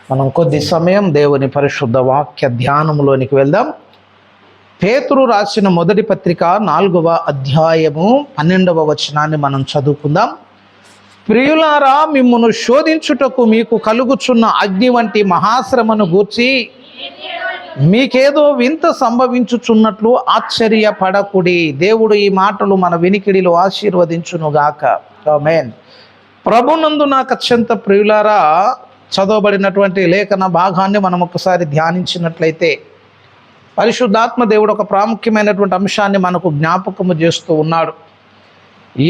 మనం కొద్ది సమయం దేవుని పరిశుద్ధ వాక్య ధ్యానములోనికి వెళ్దాం. పేతురు రాసిన మొదటి పత్రిక 4వ అధ్యాయము 12వ వచనాన్ని మనం చదువుకుందాం. ప్రియులారా, మిమ్మును శోధించుటకు మీకు కలుగుచున్న అగ్ని వంటి మహాశ్రమను గూర్చి మీకేదో వింత సంభవించుచున్నట్లు ఆశ్చర్యపడకుడి. దేవుడు ఈ మాటలు మన వినికిడిలో ఆశీర్వదించునుగాక. ఆమేన్. ప్రభునందు నాకు అత్యంత ప్రియులారా, చదవబడినటువంటి లేఖన భాగాన్ని మనం ఒకసారి ధ్యానించినట్లయితే పరిశుద్ధాత్మ దేవుడు ఒక ప్రాముఖ్యమైనటువంటి అంశాన్ని మనకు జ్ఞాపకము చేస్తూ ఉన్నాడు.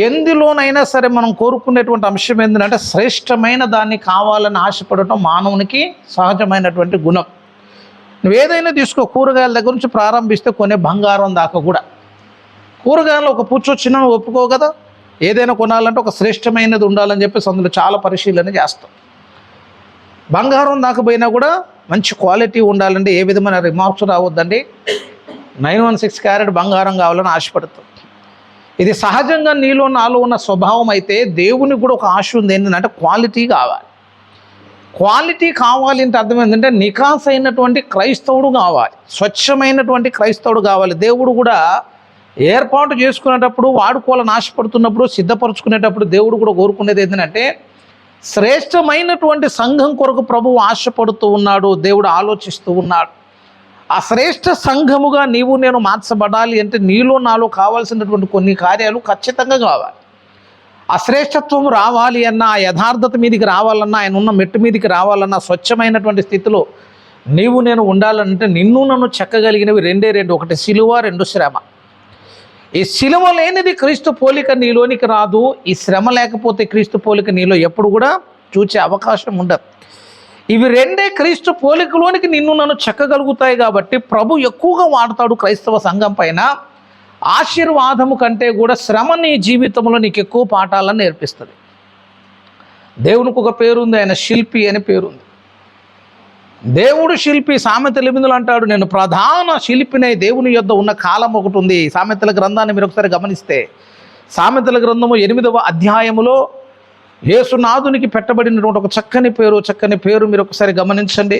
ఎందులోనైనా సరే మనం కోరుకునేటువంటి అంశం ఏంటంటే శ్రేష్టమైన దాన్ని కావాలని ఆశపడటం మానవునికి సహజమైనటువంటి గుణం. నువ్వు ఏదైనా తీసుకో, కూరగాయల దగ్గర నుంచి ప్రారంభిస్తే కొనే బంగారం దాకా కూడా. కూరగాయలు ఒక పుచ్చొచ్చినా నువ్వు ఒప్పుకో కదా. ఏదైనా కొనాలంటే ఒక శ్రేష్టమైనది ఉండాలని చెప్పేసి అందులో చాలా పరిశీలన చేస్తాం. బంగారం దాకా పోయినా కూడా మంచి క్వాలిటీ ఉండాలంటే ఏ విధమైన రిమార్క్స్ రావద్దండి. 916 క్యారెట్ బంగారం కావాలని ఆశపడుతుంది. ఇది సహజంగా నీలో నాలో ఉన్న స్వభావం. అయితే దేవునికి కూడా ఒక ఆశ ఉంది, ఏంటంటే క్వాలిటీ కావాలి. క్వాలిటీ కావాలి అంటే అర్థం ఏంటంటే నికాస్ అయినటువంటి క్రైస్తవుడు కావాలి, స్వచ్ఛమైనటువంటి క్రైస్తవుడు కావాలి. దేవుడు కూడా ఏర్పాటు చేసుకునేటప్పుడు, వాడుకోవాలని ఆశపడుతున్నప్పుడు, సిద్ధపరచుకునేటప్పుడు దేవుడు కూడా కోరుకునేది ఏంటంటే శ్రేష్టమైనటువంటి సంఘం కొరకు ప్రభువు ఆశపడుతూ ఉన్నాడు. దేవుడు ఆలోచిస్తూ ఉన్నాడు. ఆ శ్రేష్ఠ సంఘముగా నీవు నేను మార్చబడాలి అంటే నీలో నాలో కావాల్సినటువంటి కొన్ని కార్యాలు ఖచ్చితంగా కావాలి. ఆ శ్రేష్టత్వం రావాలి అన్నా, ఆ యథార్థత మీదకి రావాలన్నా, ఆయన ఉన్న మెట్టు మీదకి రావాలన్నా, స్వచ్ఛమైనటువంటి స్థితిలో నీవు నేను ఉండాలంటే నిన్ను నన్ను చెక్కగలిగినవి రెండు. ఒకటి సిలువ, 2 శ్రమ. ఈ సిలువ లేనిది క్రీస్తు పోలిక నీలోనికి రాదు. ఈ శ్రమ లేకపోతే క్రీస్తు పోలిక నీలో ఎప్పుడు కూడా చూచే అవకాశం ఉండదు. ఇవి రెండే క్రీస్తు పోలికలోనికి నిన్ను నన్ను చెక్కగలుగుతాయి. కాబట్టి ప్రభు ఎక్కువగా వాడతాడు క్రైస్తవ సంఘం పైన. ఆశీర్వాదము కంటే కూడా శ్రమ నీ జీవితంలో నీకు ఎక్కువ పాఠాలను నేర్పిస్తుంది. దేవునికి ఒక పేరుంది, ఆయన శిల్పి అనే పేరుంది. దేవుడు శిల్పి. సామెతల 8 అంటాడు, నేను ప్రధాన శిల్పినై దేవుని యొద్ద ఉన్న కాలం ఒకటి ఉంది. సామెతల గ్రంథాన్ని మీరు ఒకసారి గమనిస్తే సామెతల గ్రంథము 8వ అధ్యాయములో యేసునాథునికి పెట్టబడినటువంటి ఒక చక్కని పేరు మీరు ఒకసారి గమనించండి.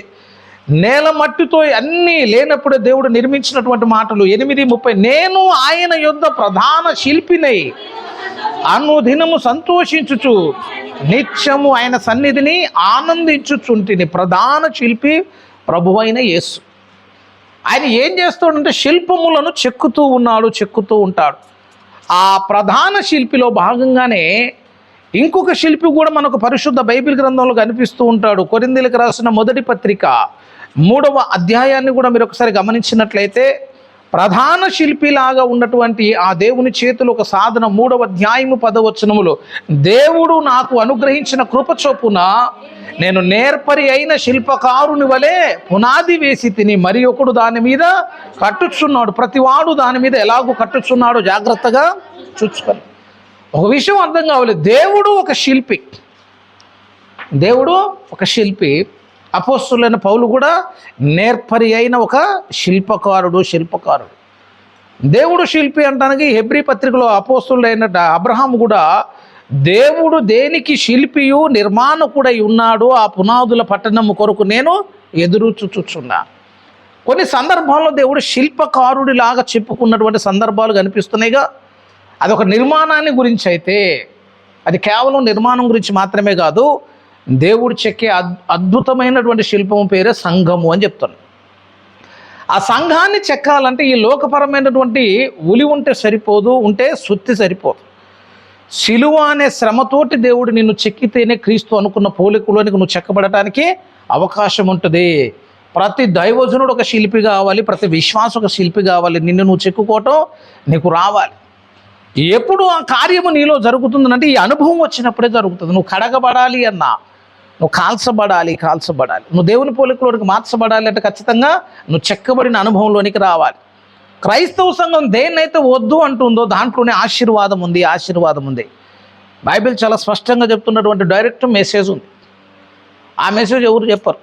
నేల మట్టితో అన్నీ లేనప్పుడే దేవుడు నిర్మించినటువంటి మాటలు. 8:30, నేను ఆయన యొద్ద ప్రధాన శిల్పినై అనుదినము సంతోషించుచు నిత్యము ఆయన సన్నిధిని ఆనందించుచుంటిని. ప్రధాన శిల్పి ప్రభువైన యేసు. ఆయన ఏం చేస్తాడంటే శిల్పములను చెక్కుతూ ఉంటాడు. ఆ ప్రధాన శిల్పిలో భాగంగానే ఇంకొక శిల్పి కూడా మనకు పరిశుద్ధ బైబిల్ గ్రంథంలో కనిపిస్తూ ఉంటాడు. కొరింథీయులకు రాసిన మొదటి పత్రిక 3వ అధ్యాయాన్ని కూడా మీరు ఒకసారి గమనించినట్లయితే ప్రధాన శిల్పిలాగా ఉన్నటువంటి ఆ దేవుని చేతులు ఒక సాధన 3వ అధ్యాయము 10వ వచనములో, దేవుడు నాకు అనుగ్రహించిన కృప చొప్పున నేను నేర్పరి అయిన శిల్పకారుని వలె పునాది వేసి తిని మరి ఒకడు దాని మీద కట్టుచున్నాడు. ప్రతివాడు దాని మీద ఎలాగూ కట్టుచున్నాడో జాగ్రత్తగా చూసుకొని. ఒక విషయం అర్థం కావాలి, దేవుడు ఒక శిల్పి. అపోస్తులైన పౌలు కూడా నేర్పరి అయిన ఒక శిల్పకారుడు. దేవుడు శిల్పి అంటానికి హెబ్రీ పత్రికలో అపోస్తులైన అబ్రహాము కూడా దేవుడు దేనికి శిల్పియు నిర్మాణకుడై ఉన్నాడు, ఆ పునాదుల పట్టణము కొరకు నేను ఎదురు చూచుచున్నా. కొన్ని సందర్భాల్లో దేవుడు శిల్పకారుడిలాగా చెప్పుకున్నటువంటి సందర్భాలు కనిపిస్తున్నాయిగా. అదొక నిర్మాణాన్ని గురించి అయితే అది కేవలం నిర్మాణం గురించి మాత్రమే కాదు. దేవుడు చెక్కే అద్భుతమైనటువంటి శిల్పము పేరే సంఘము అని చెప్తున్నాను. ఆ సంఘాన్ని చెక్కాలంటే ఈ లోకపరమైనటువంటి ఉలి ఉంటే సరిపోదు, ఉంటే సుత్తి సరిపోదు. సిలువ అనే శ్రమతోటి దేవుడు నిన్ను చెక్కితేనే క్రీస్తు అనుకున్న పోలికలోనికి నువ్వు చెక్కబడటానికి అవకాశం ఉంటుంది. ప్రతి దైవజనుడు ఒక శిల్పి కావాలి, ప్రతి విశ్వాసం ఒక శిల్పి కావాలి. నిన్ను నువ్వు చెక్కుకోవటం నీకు రావాలి. ఎప్పుడు ఆ కార్యము నీలో జరుగుతుందంటే ఈ అనుభవం వచ్చినప్పుడే జరుగుతుంది. నువ్వు కడగబడాలి అన్నా, నువ్వు కాల్చబడాలి. నువ్వు దేవుని పోలికలోనికి మార్చబడాలి అంటే ఖచ్చితంగా నువ్వు చెక్కబడిన అనుభవంలోనికి రావాలి. క్రైస్తవ సంఘం దేన్నైతే వద్దు అంటుందో దాంట్లోనే ఆశీర్వాదం ఉంది. బైబిల్ చాలా స్పష్టంగా చెప్తున్నటువంటి డైరెక్ట్ మెసేజ్ ఉంది. ఆ మెసేజ్ ఎవరు చెప్పరు.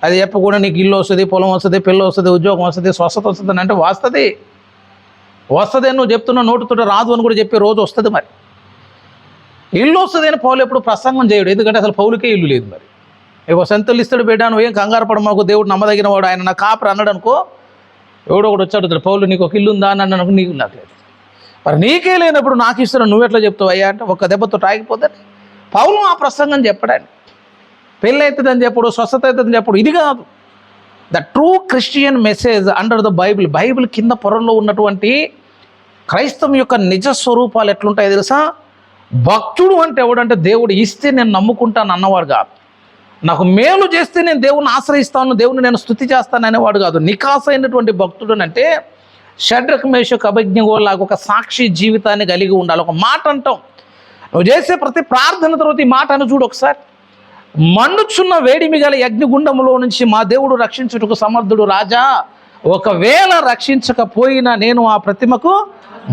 అది చెప్పకుండా నీకు ఇల్లు వస్తుంది, పొలం వస్తుంది, పిల్ల వస్తుంది, ఉద్యోగం వస్తుంది, స్వస్థత వస్తుంది అంటే వస్తుంది అని నువ్వు చెప్తున్నావు, నోటితో రాదు అని కూడా చెప్పే రోజు వస్తుంది. మరి ఇల్లు వస్తుంది అని పౌలు ఎప్పుడు ప్రసంగం చేయడు, ఎందుకంటే అసలు పౌలుకే ఇల్లు లేదు. మరి ఇగో సంతలు ఇస్తాడు బిడ్డ, నువ్వేం కంగారు పడ మాకు, దేవుడు నమ్మదగిన వాడు, ఆయన నా కాపరి అన్నాడు అనుకో, ఎవడో ఒకటి వచ్చాడు, పౌలు నీకు ఒక ఇల్లు ఉందా అని అన్నాను, నీకు నాకు లేదు. మరి నీకే లేనప్పుడు నాకు ఇస్తున్నాను నువ్వు ఎట్లా చెప్తావు అయ్యా అంటే ఒక్క దెబ్బతో ఆగిపోతే. పౌలు ఆ ప్రసంగం చెప్పడాన్ని పెళ్ళి అవుతుందని చెప్పడు, స్వస్థత అవుతుందని చెప్పడు, ఇది కాదు. The true Christian message under the Bible. Bible కింద పొరల్లో ఉన్నటువంటి క్రైస్తవం యొక్క నిజ స్వరూపాలు ఎట్లుంటాయో తెలుసా? భక్తుడు అంటే ఎవడంటే దేవుడు ఇస్తే నేను నమ్ముకుంటాను అన్నవాడు కాదు, నాకు మేలు చేస్తే నేను దేవుని ఆశ్రయిస్తాను, దేవుని నేను స్తుతి చేస్తాను అనేవాడు కాదు. నికాసైనటువంటి భక్తుడు అంటే షడ్రక్ మేషక్ అభిజ్ఞగోలాగా ఒక సాక్షి జీవితాన్ని కలిగి ఉండాలి. ఒక మాట అంటాం, నువ్వు చేసే ప్రతి ప్రార్థన తర్వాత ఈ మాట అని చూడు ఒకసారి. మండుచున్న వేడిమి గల యజ్ఞగుండములో నుంచి మా దేవుడు రక్షించుటకు సమర్థుడు రాజా, ఒకవేళ రక్షించకపోయినా నేను ఆ ప్రతిమకు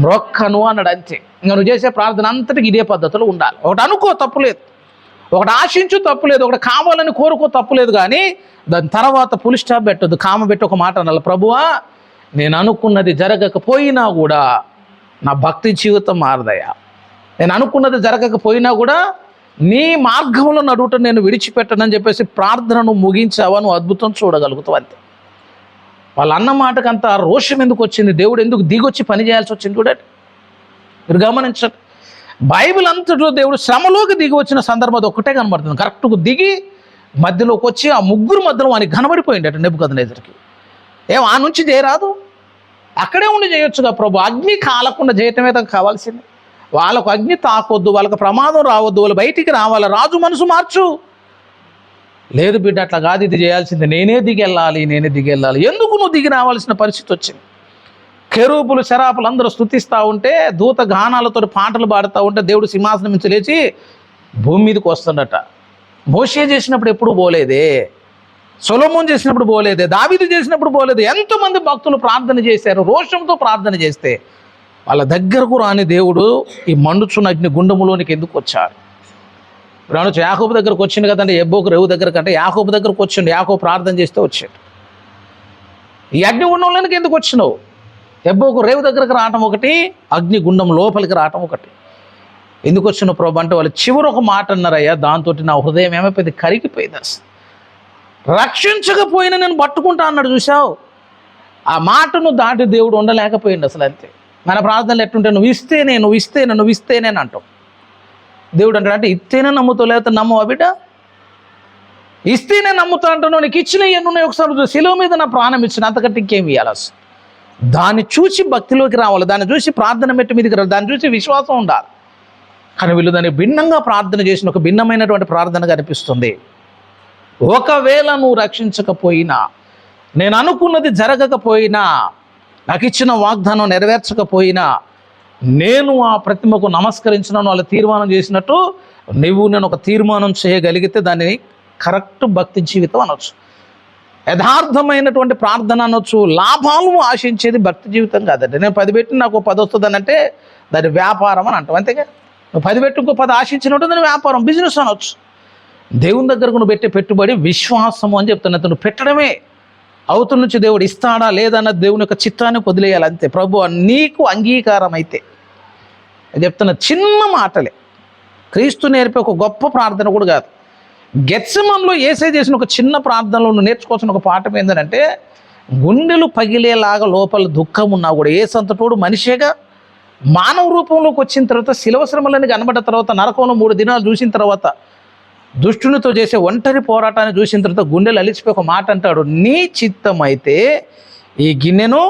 మ్రొక్కను అన్నాడు. అంతే. ఇంకా నువ్వు చేసే ప్రార్థన అంతటికి ఇదే పద్ధతిలో ఉండాలి. ఒకటి అనుకో తప్పులేదు, ఒకటి ఆశించు తప్పులేదు, ఒకటి కావాలని కోరుకో తప్పులేదు, కానీ దాని తర్వాత పులి స్టాప్ పెట్టద్దు, కామ పెట్టి ఒక మాట అనాలి, ప్రభువా నేను అనుకున్నది జరగకపోయినా కూడా నా భక్తి జీవితం మారదయ్యా, నేను అనుకున్నది జరగకపోయినా కూడా నీ మార్గంలో నడువుట నేను విడిచిపెట్టనని చెప్పేసి ప్రార్థనను ముగించావా, నువ్వు అద్భుతం చూడగలుగుతావు. అంతే. వాళ్ళు అన్న మాటకు అంత రోషం ఎందుకు వచ్చింది, దేవుడు ఎందుకు దిగొచ్చి పని చేయాల్సి వచ్చింది చూడండి. మీరు గమనించండి, బైబిల్ అంతట్లో దేవుడు శ్రమలోకి దిగి వచ్చిన సందర్భం అది ఒక్కటే కనబడుతుంది. కరెక్ట్గా దిగి మధ్యలోకి వచ్చి ఆ ముగ్గురు మధ్యలో వానికి కనబడిపోయింది అటు నెబుకద్నెజరుకి. ఆ నుంచి చేయరాదు, అక్కడే ఉండి చేయొచ్చుగా ప్రభు. అగ్ని కాలకుండా చేయటమే కావాల్సింది. వాళ్ళకు అగ్ని తాకొద్దు, వాళ్ళకు ప్రమాదం రావద్దు, వాళ్ళు బయటికి రావాలి, రాజు మనసు మార్చు. లేదు బిడ్డ అట్లా కాదు, ఇది చేయాల్సింది, నేనే దిగెళ్ళాలి. ఎందుకు నువ్వు దిగి రావాల్సిన పరిస్థితి వచ్చింది? కెరూబులు శరాపులు అందరూ స్తుతిస్తూ ఉంటే, దూత గానాలతో పాటలు పాడుతూ ఉంటే దేవుడు సింహాసనం నుంచి లేచి భూమి మీదకి వస్తుండట. మోషే చేసినప్పుడు ఎప్పుడు పోలేదే, సొలొమోను చేసినప్పుడు పోలేదే, దావీదు చేసినప్పుడు పోలేదు. ఎంతోమంది భక్తులు ప్రార్థన చేశారు, రోషంతో ప్రార్థన చేస్తే వాళ్ళ దగ్గరకు రాని దేవుడు ఈ మండుచున్న అగ్ని గుండములోనికి ఎందుకు వచ్చాడు? ఇప్పుడు యాకోబు దగ్గరకు వచ్చింది కదండి, ఎబ్బోకు రేవు దగ్గర కంటే యాకోబు దగ్గరకు వచ్చిండు. యాకోబు ప్రార్థన చేస్తే వచ్చాడు. ఈ అగ్ని గుండంలోనికి ఎందుకు వచ్చినావు? ఎబ్బోకు రేవు దగ్గరకు రావటం ఒకటి, అగ్ని గుండం లోపలికి రావటం ఒకటి. ఎందుకు వచ్చినావు ప్రభు అంటే వాళ్ళు చివరి ఒక మాట అన్నారయ్యా, దాంతో నా హృదయం ఏమైపోయింది, కరిగిపోయింది. అసలు రక్షించకపోయినా నేను పట్టుకుంటా అన్నాడు. చూసావు, ఆ మాటను దాటి దేవుడు ఉండలేకపోయింది అసలు. అంతే. మన ప్రార్థనలు ఎట్టుంటే నువ్వు ఇస్తేనే అంటావు. దేవుడు అంటే ఇస్తేనే నమ్ముతావు, లేకపోతే నమ్మవా బిడ్డ? ఇస్తేనే నమ్ముతా అంటున్నావు. నీకు ఇచ్చిన ఎన్నున్నాయి ఒకసారి శిలువ మీద నా ప్రాణం ఇచ్చిన, అంతకంటే ఇంకేం ఇవ్వాలి? అసలు దాన్ని చూసి భక్తిలోకి రావాలి, దాన్ని చూసి ప్రార్థన మెట్టు మీదకి రావాలి, దాన్ని చూసి విశ్వాసం ఉండాలి. కానీ వీళ్ళు దాన్ని భిన్నంగా ప్రార్థన చేసిన ఒక భిన్నమైనటువంటి ప్రార్థనగా అనిపిస్తుంది. ఒకవేళ నువ్వు రక్షించకపోయినా, నేను అనుకున్నది జరగకపోయినా, నాకు ఇచ్చిన వాగ్దానం నెరవేర్చకపోయినా, నేను ఆ ప్రతిమకు నమస్కరించినాను వాళ్ళు తీర్మానం చేసినట్టు నేను ఒక తీర్మానం చేయగలిగితే దాన్ని కరెక్ట్ భక్తి జీవితం అనొచ్చు, యథార్థమైనటువంటి ప్రార్థన అనొచ్చు. లాభాలు ఆశించేది భక్తి జీవితం కాదండి. నేను 10 పెట్టి నాకు 10 వస్తుందని అంటే దాని వ్యాపారం అని అంటాం. అంతేగా, నువ్వు 10 పెట్టి ఇంకో 10 ఆశించినట్టు దాని వ్యాపారం, బిజినెస్ అనొచ్చు. దేవుని దగ్గరకు నువ్వు పెట్టే పెట్టుబడి విశ్వాసము అని చెప్తున్నా. నువ్వు పెట్టడమే, అవతల నుంచి దేవుడు ఇస్తాడా లేదన్న దేవుని యొక్క చిత్తాన్ని వదిలేయాలి. అంతే. ప్రభు నీకు అంగీకారం అయితే చెప్తున్న చిన్న మాటలే, క్రీస్తు నేర్పే ఒక గొప్ప ప్రార్థన కూడా కాదు. గెత్సెమన్లో యేసే చేసిన ఒక చిన్న ప్రార్థనలో నువ్వు నేర్చుకోవాల్సిన ఒక పాఠం ఏంటంటే, గుండెలు పగిలేలాగా లోపల దుఃఖం ఉన్నా కూడా యేసంతటోడు మనిషిగా మానవ రూపంలోకి వచ్చిన తర్వాత, శిలువ శ్రమలని కనబడ్డ తర్వాత, నరకంలో 3 దినాలు చూసిన తర్వాత, దుష్టునితో చేసే ఒంటరి పోరాటాన్ని చూసిన తర్వాత గుండెలు అలిసిపోయి ఒక మాట అంటాడు, నీ చిత్తం అయితే ఈ గిన్నెను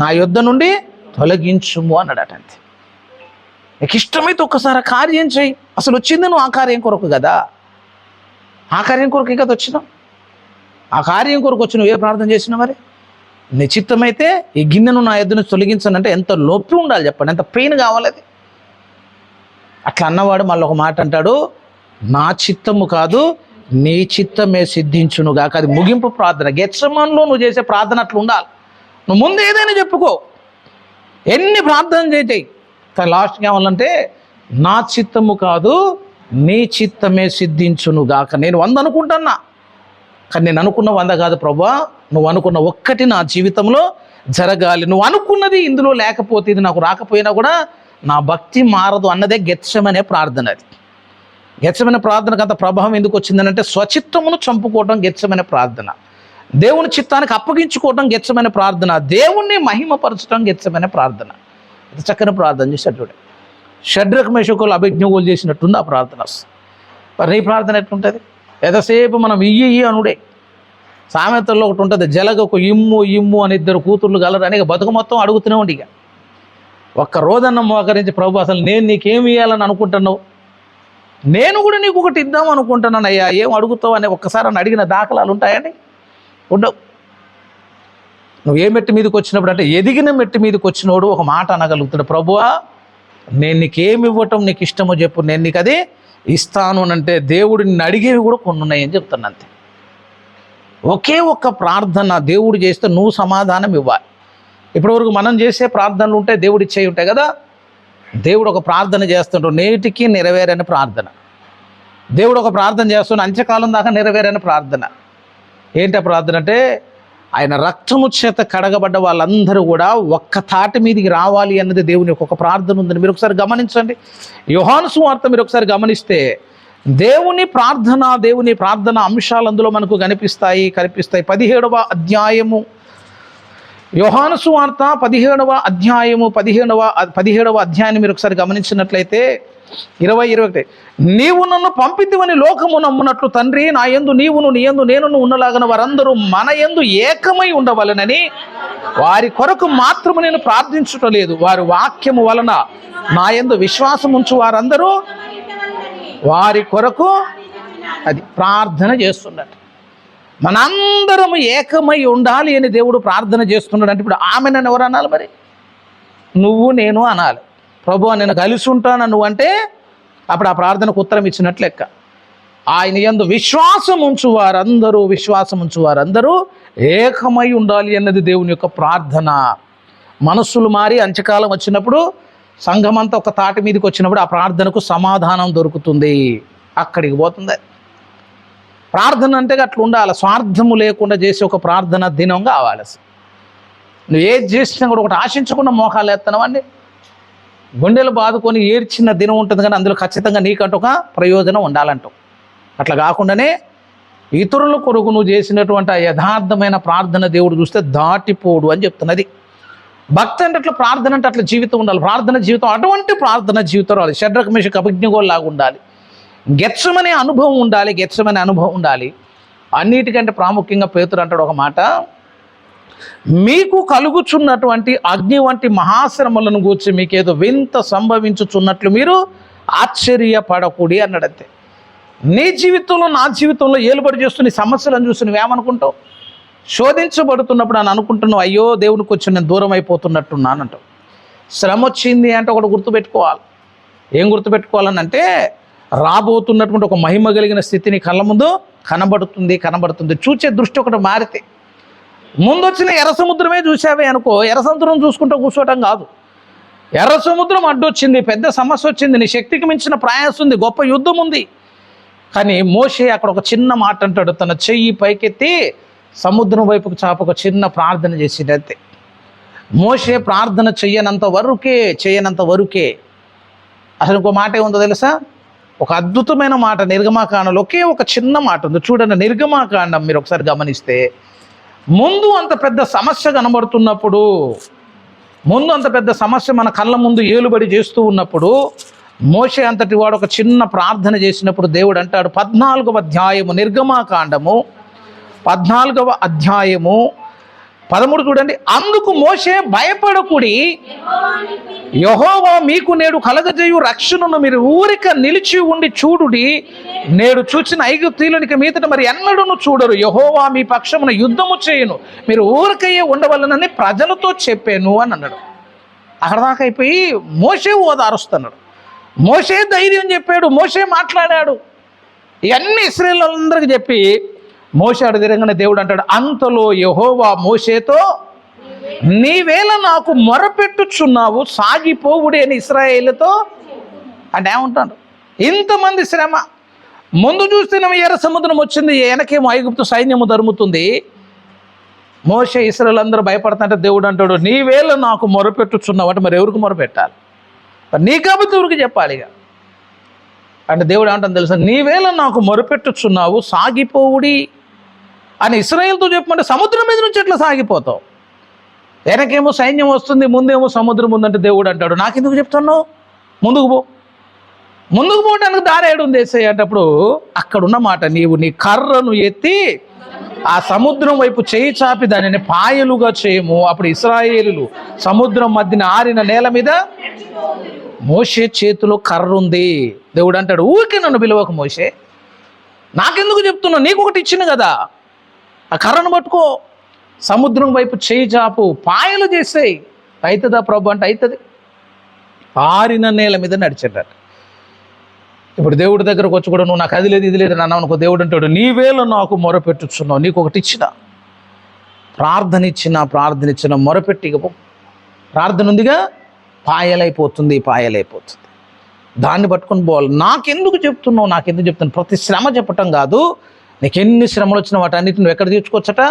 నా యొద్ద నుండి తొలగించుము అన్నాడట. అంతే. నీకు ఇష్టమైతే ఒక్కసారి కార్యం చేయి. అసలు వచ్చింది నువ్వు ఆ కార్యం కొరకు కదా, ఆ కార్యం కొరకు కదా వచ్చినావు. ఆ కార్యం కొరకు వచ్చి నువ్వు ఏ ప్రార్థన చేసినావు? మరి నీ చిత్తమైతే ఈ గిన్నెను నా యొద్ద నుంచి తొలగించానంటే ఎంత నొప్పి ఉండాలి చెప్పండి, ఎంత పెయిన్ కావాలి అది. అట్లా అన్నవాడు మళ్ళీ ఒక మాట అంటాడు, నా చిత్తము కాదు నీ చిత్తమే సిద్ధించునుగాక. అది ముగింపు ప్రార్థన. గెత్సెమన్లో నువ్వు చేసే ప్రార్థన అట్లా ఉండాలి. నువ్వు ముందు ఏదైనా చెప్పుకో, ఎన్ని ప్రార్థన చేయి, కానీ లాస్ట్కి ఏమల్లంటే నా చిత్తము కాదు నీ చిత్తమే సిద్ధించునుగాక. నేను 100 అనుకుంటున్నా, కానీ నేను అనుకున్న 100 కాదు ప్రభువా, నువ్వు అనుకున్న ఒక్కటి నా జీవితంలో జరగాలి. నువ్వు అనుకున్నది ఇందులో లేకపోతే, ఇది నాకు రాకపోయినా కూడా నా భక్తి మారదు అన్నదే గెత్సెమనే ప్రార్థన. అది గెత్సెమనే ప్రార్థనకు అంత ప్రభావం ఎందుకు వచ్చిందనంటే స్వచిత్తమును చంపుకోవడం గెత్సెమనే ప్రార్థన, దేవుని చిత్తానికి అప్పగించుకోవడం గెత్సెమనే ప్రార్థన, దేవుణ్ణి మహిమపరచడం గెత్సెమనే ప్రార్థన. ఇది చక్కని ప్రార్థన చేశాడు చూడండి. షడ్రక్ మేషకులు అభిజ్ఞోగులు చేసినట్టుంది ఆ ప్రార్థన. మరి నీ ప్రార్థన ఎట్లుంటుంది? ఎంతసేపు మనం ఇయ్యి అనుడే. సామెతల్లో ఒకటి ఉంటుంది, జలగకు ఇమ్ము ఇమ్ము అని ఇద్దరు కూతుర్లు గలరు అని బతుకు మొత్తం అడుగుతూనే ఉండి. ఇక ఒక్క రోజన్న మోకరించి ప్రభు అసలు నేను నీకేమి ఇవ్వాలని అనుకుంటున్నావు, నేను కూడా నీకు ఒకటి ఇద్దాం అనుకుంటున్నాను అయ్యా, ఏం అడుగుతావు అని ఒక్కసారి అని అడిగిన దాఖలాలు ఉంటాయని ఉండవు. నువ్వు ఏ మెట్టు మీదకి వచ్చినప్పుడు అంటే ఎదిగిన మెట్టు మీదకి వచ్చినోడు ఒక మాట అనగలుగుతాడు, ప్రభువా నేను నీకేమి ఇవ్వటం నీకు ఇష్టమో చెప్పు, నేను నీకు అది ఇస్తాను అని అంటే దేవుడు నిన్ను అడిగేవి కూడా కొన్ని ఉన్నాయని చెప్తాను. అంతే. ఒకే ఒక్క ప్రార్థన దేవుడు చేస్తే నువ్వు సమాధానం ఇవ్వాలి. ఇప్పటివరకు మనం చేసే ప్రార్థనలు ఉంటాయి, దేవుడు ఇచ్చే ఉంటాయి కదా. దేవుడు ఒక ప్రార్థన చేస్తుంటాడు, నేటికి నెరవేరని ప్రార్థన. దేవుడు ఒక ప్రార్థన చేస్తున్న అంత్యకాలం దాకా నెరవేరని ప్రార్థన. ఏంటి ప్రార్థన అంటే ఆయన రక్తము చేత కడగబడ్డ వాళ్ళందరూ కూడా ఒక్క తాటి మీదికి రావాలి అన్నది దేవుని ఒక ప్రార్థన ఉందని మీరు ఒకసారి గమనించండి. యోహాను సువార్త మీరు ఒకసారి గమనిస్తే దేవుని ప్రార్థన అంశాలు అందులో మనకు కనిపిస్తాయి. 17వ అధ్యాయము యోహాను సువార్త 17వ అధ్యాయాన్ని మీరు ఒకసారి గమనించినట్లయితే 20-21 నీవు నన్ను పంపితివని లోకము నమ్మునట్లు తండ్రి నా యందు నీవును నీ యందు నేనును ఉన్నలాగన వారందరూ మన యందు ఏకమై ఉండవలనని వారి కొరకు మాత్రము నేను ప్రార్థించుటలేదు, వారి వాక్యము వలన నా యందు విశ్వాసం ఉంచు వారందరూ వారి కొరకు అది ప్రార్థన చేస్తున్నట్టు. మనందరము ఏకమై ఉండాలి అని దేవుడు ప్రార్థన చేస్తున్నాడు. అంటే ఇప్పుడు ఆమె నన్ను ఎవరు అనాలి? మరి నువ్వు నేను అనాలి. ప్రభువా నేను కలిసి ఉంటాను నువ్వు అంటే అప్పుడు ఆ ప్రార్థనకు ఉత్తరం ఇచ్చినట్లు లెక్క. ఆయన యందు విశ్వాసం ఉంచు వారందరూ ఏకమై ఉండాలి అన్నది దేవుని యొక్క ప్రార్థన. మనస్సులు మారి అంత్యకాలం వచ్చినప్పుడు సంఘమంతా ఒక తాటి మీదకి వచ్చినప్పుడు ఆ ప్రార్థనకు సమాధానం దొరుకుతుంది. అక్కడికి పోతుంది ప్రార్థన. అంటే అట్లా ఉండాలి, స్వార్థము లేకుండా చేసే ఒక ప్రార్థన దినం కావాలి. నువ్వు ఏది చేసినా కూడా ఒకటి ఆశించకుండా మోకాలు ఎత్తనవండి, గుండెలు బాదుకొని ఏడ్చిన దినం ఉంటుంది, కానీ అందులో ఖచ్చితంగా నీకంటూ ఒక ప్రయోజనం ఉండాలంటావు. అట్లా కాకుండానే ఇతరుల కొరకు నువ్వు చేసినటువంటి ఆ యథార్థమైన ప్రార్థన దేవుడు చూస్తే దాటిపోడు అని చెప్తున్నది. భక్తి అంటే అట్లా, ప్రార్థన అంటే అట్లా జీవితం ఉండాలి. ప్రార్థన జీవితం అటువంటి ప్రార్థన జీవితం రావాలి. షడ్రక్ మేషక్ అభిజ్ఞగోల్లాగా ఉండాలి. గెత్సెమనే అనుభవం ఉండాలి. అన్నిటికంటే ప్రాముఖ్యంగా పేతురు అంటాడు ఒక మాట, మీకు కలుగుచున్నటువంటి అగ్ని వంటి మహాశ్రమలను గూర్చి మీకేదో వింత సంభవించుచున్నట్లు మీరు ఆశ్చర్యపడకూడి అన్నాడంతే. నీ జీవితంలో నా జీవితంలో ఏలుబడి చేస్తూ నీ సమస్యలను చూసి నువ్వేమనుకుంటావు? శోధించబడుతున్నప్పుడు అని అనుకుంటున్నావు, అయ్యో దేవునికి వచ్చి నేను దూరం అయిపోతున్నట్టున్నాను అంటావు. శ్రమ వచ్చింది అంటే ఒకటి గుర్తుపెట్టుకోవాలి. ఏం గుర్తుపెట్టుకోవాలని అంటే రాబోతున్నటువంటి ఒక మహిమ కలిగిన స్థితిని కళ్ళ ముందు కనబడుతుంది. చూసే దృష్టి ఒకటి మారితే, ముందు వచ్చిన ఎర్ర సముద్రమే చూసావే అనుకో, ఎర్ర సముద్రం చూసుకుంటూ కూర్చోవటం కాదు. ఎర్ర సముద్రం అడ్డొచ్చింది, పెద్ద సమస్య వచ్చింది, నీ శక్తికి మించిన ప్రయాసం ఉంది, గొప్ప యుద్ధం ఉంది. కానీ మోషే అక్కడ ఒక చిన్న మాట అంటాడు, తన చెయ్యి పైకెత్తి సముద్రం వైపుకు చాప ఒక చిన్న ప్రార్థన చేసిందంతే. మోషే ప్రార్థన చేయనంత వరకే. అసలు ఇంకో మాట ఏముందో తెలుసా? ఒక అద్భుతమైన మాట నిర్గమాకాండంలో ఒకే ఒక చిన్న మాట ఉంది చూడండి. నిర్గమాకాండం మీరు ఒకసారి గమనిస్తే ముందు అంత పెద్ద సమస్య కనబడుతున్నప్పుడు, ముందు అంత పెద్ద సమస్య మన కళ్ళ ముందు ఏలుబడి చేస్తూ ఉన్నప్పుడు మోషే అంతటి వాడు ఒక చిన్న ప్రార్థన చేసినప్పుడు దేవుడు అంటాడు 14వ అధ్యాయము నిర్గమాకాండము 14వ అధ్యాయము 13 చూడండి. అందుకు మోషే భయపడకుడి, యెహోవా మీకు నేడు కలగజేయు రక్షణను మీరు ఊరిక నిలిచి ఉండి చూడుడి. నేడు చూచిన ఐగుప్తీయునికి మీదట మరి ఎన్నడూను చూడరు. యెహోవా మీ పక్షమున యుద్ధము చేయును, మీరు ఊరికయ్యే ఉండవలనని ప్రజలతో చెప్పాను అని అన్నాడు. అక్కడ దాకా అయిపోయి మోషే ఓదారుస్తున్నాడు, మోషే ధైర్యం చెప్పాడు, మోషే మాట్లాడాడు. ఇవన్నీ ఇశ్రాయేలీయులందరికీ చెప్పి మోషే అడుగుగానే దేవుడు అంటాడు, అంతలో యెహోవా మోషేతో నీవేళ నాకు మొరపెట్టుచున్నావు, సాగిపోవుడి అని ఇశ్రాయేలుతో అంటే ఏమంటాడు? ఇంతమంది శ్రమ, ముందు చూస్తేనేమో ఎర్ర సముద్రం వచ్చింది, వెనకేమో ఐగుప్తు సైన్యము ధరుముతుంది. మోషే ఇశ్రాయేలీయులందరూ భయపడుతుంటే దేవుడు అంటాడు, నీవేళ నాకు మొరపెట్టుచున్నావు అంటే మరి ఎవరికి మొరపెట్టాలి? మరి నీ కాబట్టి ఎవరికి చెప్పాలి? ఇక అంటే దేవుడు ఏమంటాను తెలుసా, నీవేళ నాకు మొరపెట్టుచున్నావు సాగిపోవుడి అని ఇశ్రాయేలుతో చెప్పమంటే సముద్రం మీద నుంచి ఎట్లా సాగిపోతావు? వెనకేమో సైన్యం వస్తుంది, ముందేమో సముద్రం ఉందంటే దేవుడు అంటాడు నాకెందుకు చెప్తున్నావు, ముందుకు పోవడానికి దారేడు ఉంది యేసయ్య అంటప్పుడు అక్కడున్న మాట, నీవు నీ కర్రను ఎత్తి ఆ సముద్రం వైపు చేయి చాపి దానిని పాయలుగా చేయము, అప్పుడు ఇశ్రాయేలులు సముద్రం మధ్యన ఆరిన నేల మీద. మోషే చేతిలో కర్ర ఉంది. దేవుడు అంటాడు ఊరికే నన్ను పిలవక మోషే, నాకెందుకు చెప్తున్నావు, నీకు ఒకటి ఇచ్చిన కదా, ఆ కర్రను పట్టుకో, సముద్రం వైపు చేయి చాపు, పాయలు చేసేయి. అవుతుందా ప్రభు అంటే అవుతుంది. ఆరిన నేల మీద నడిచేటట్టు. ఇప్పుడు దేవుడి దగ్గరకు వచ్చి కూడా నువ్వు నాకు అది లేదు ఇది లేదు అని అన్నావు అనుకో, దేవుడు అంటాడు నీవేళ నాకు మొరపెట్టుచున్నావు, నీకు ఒకటి ఇచ్చిన, ప్రార్థన ఇచ్చిన మొరపెట్టిగపో, ప్రార్థన ఉందిగా, పాయలైపోతుంది. దాన్ని పట్టుకొని పోవాలి. నాకెందుకు చెప్తున్నావు, ప్రతి శ్రమ చెప్పటం కాదు, నీకు ఎన్ని శ్రమలు వచ్చినా వాటి అన్నిటిని నువ్వు ఎక్కడ తీర్చుకోవచ్చట,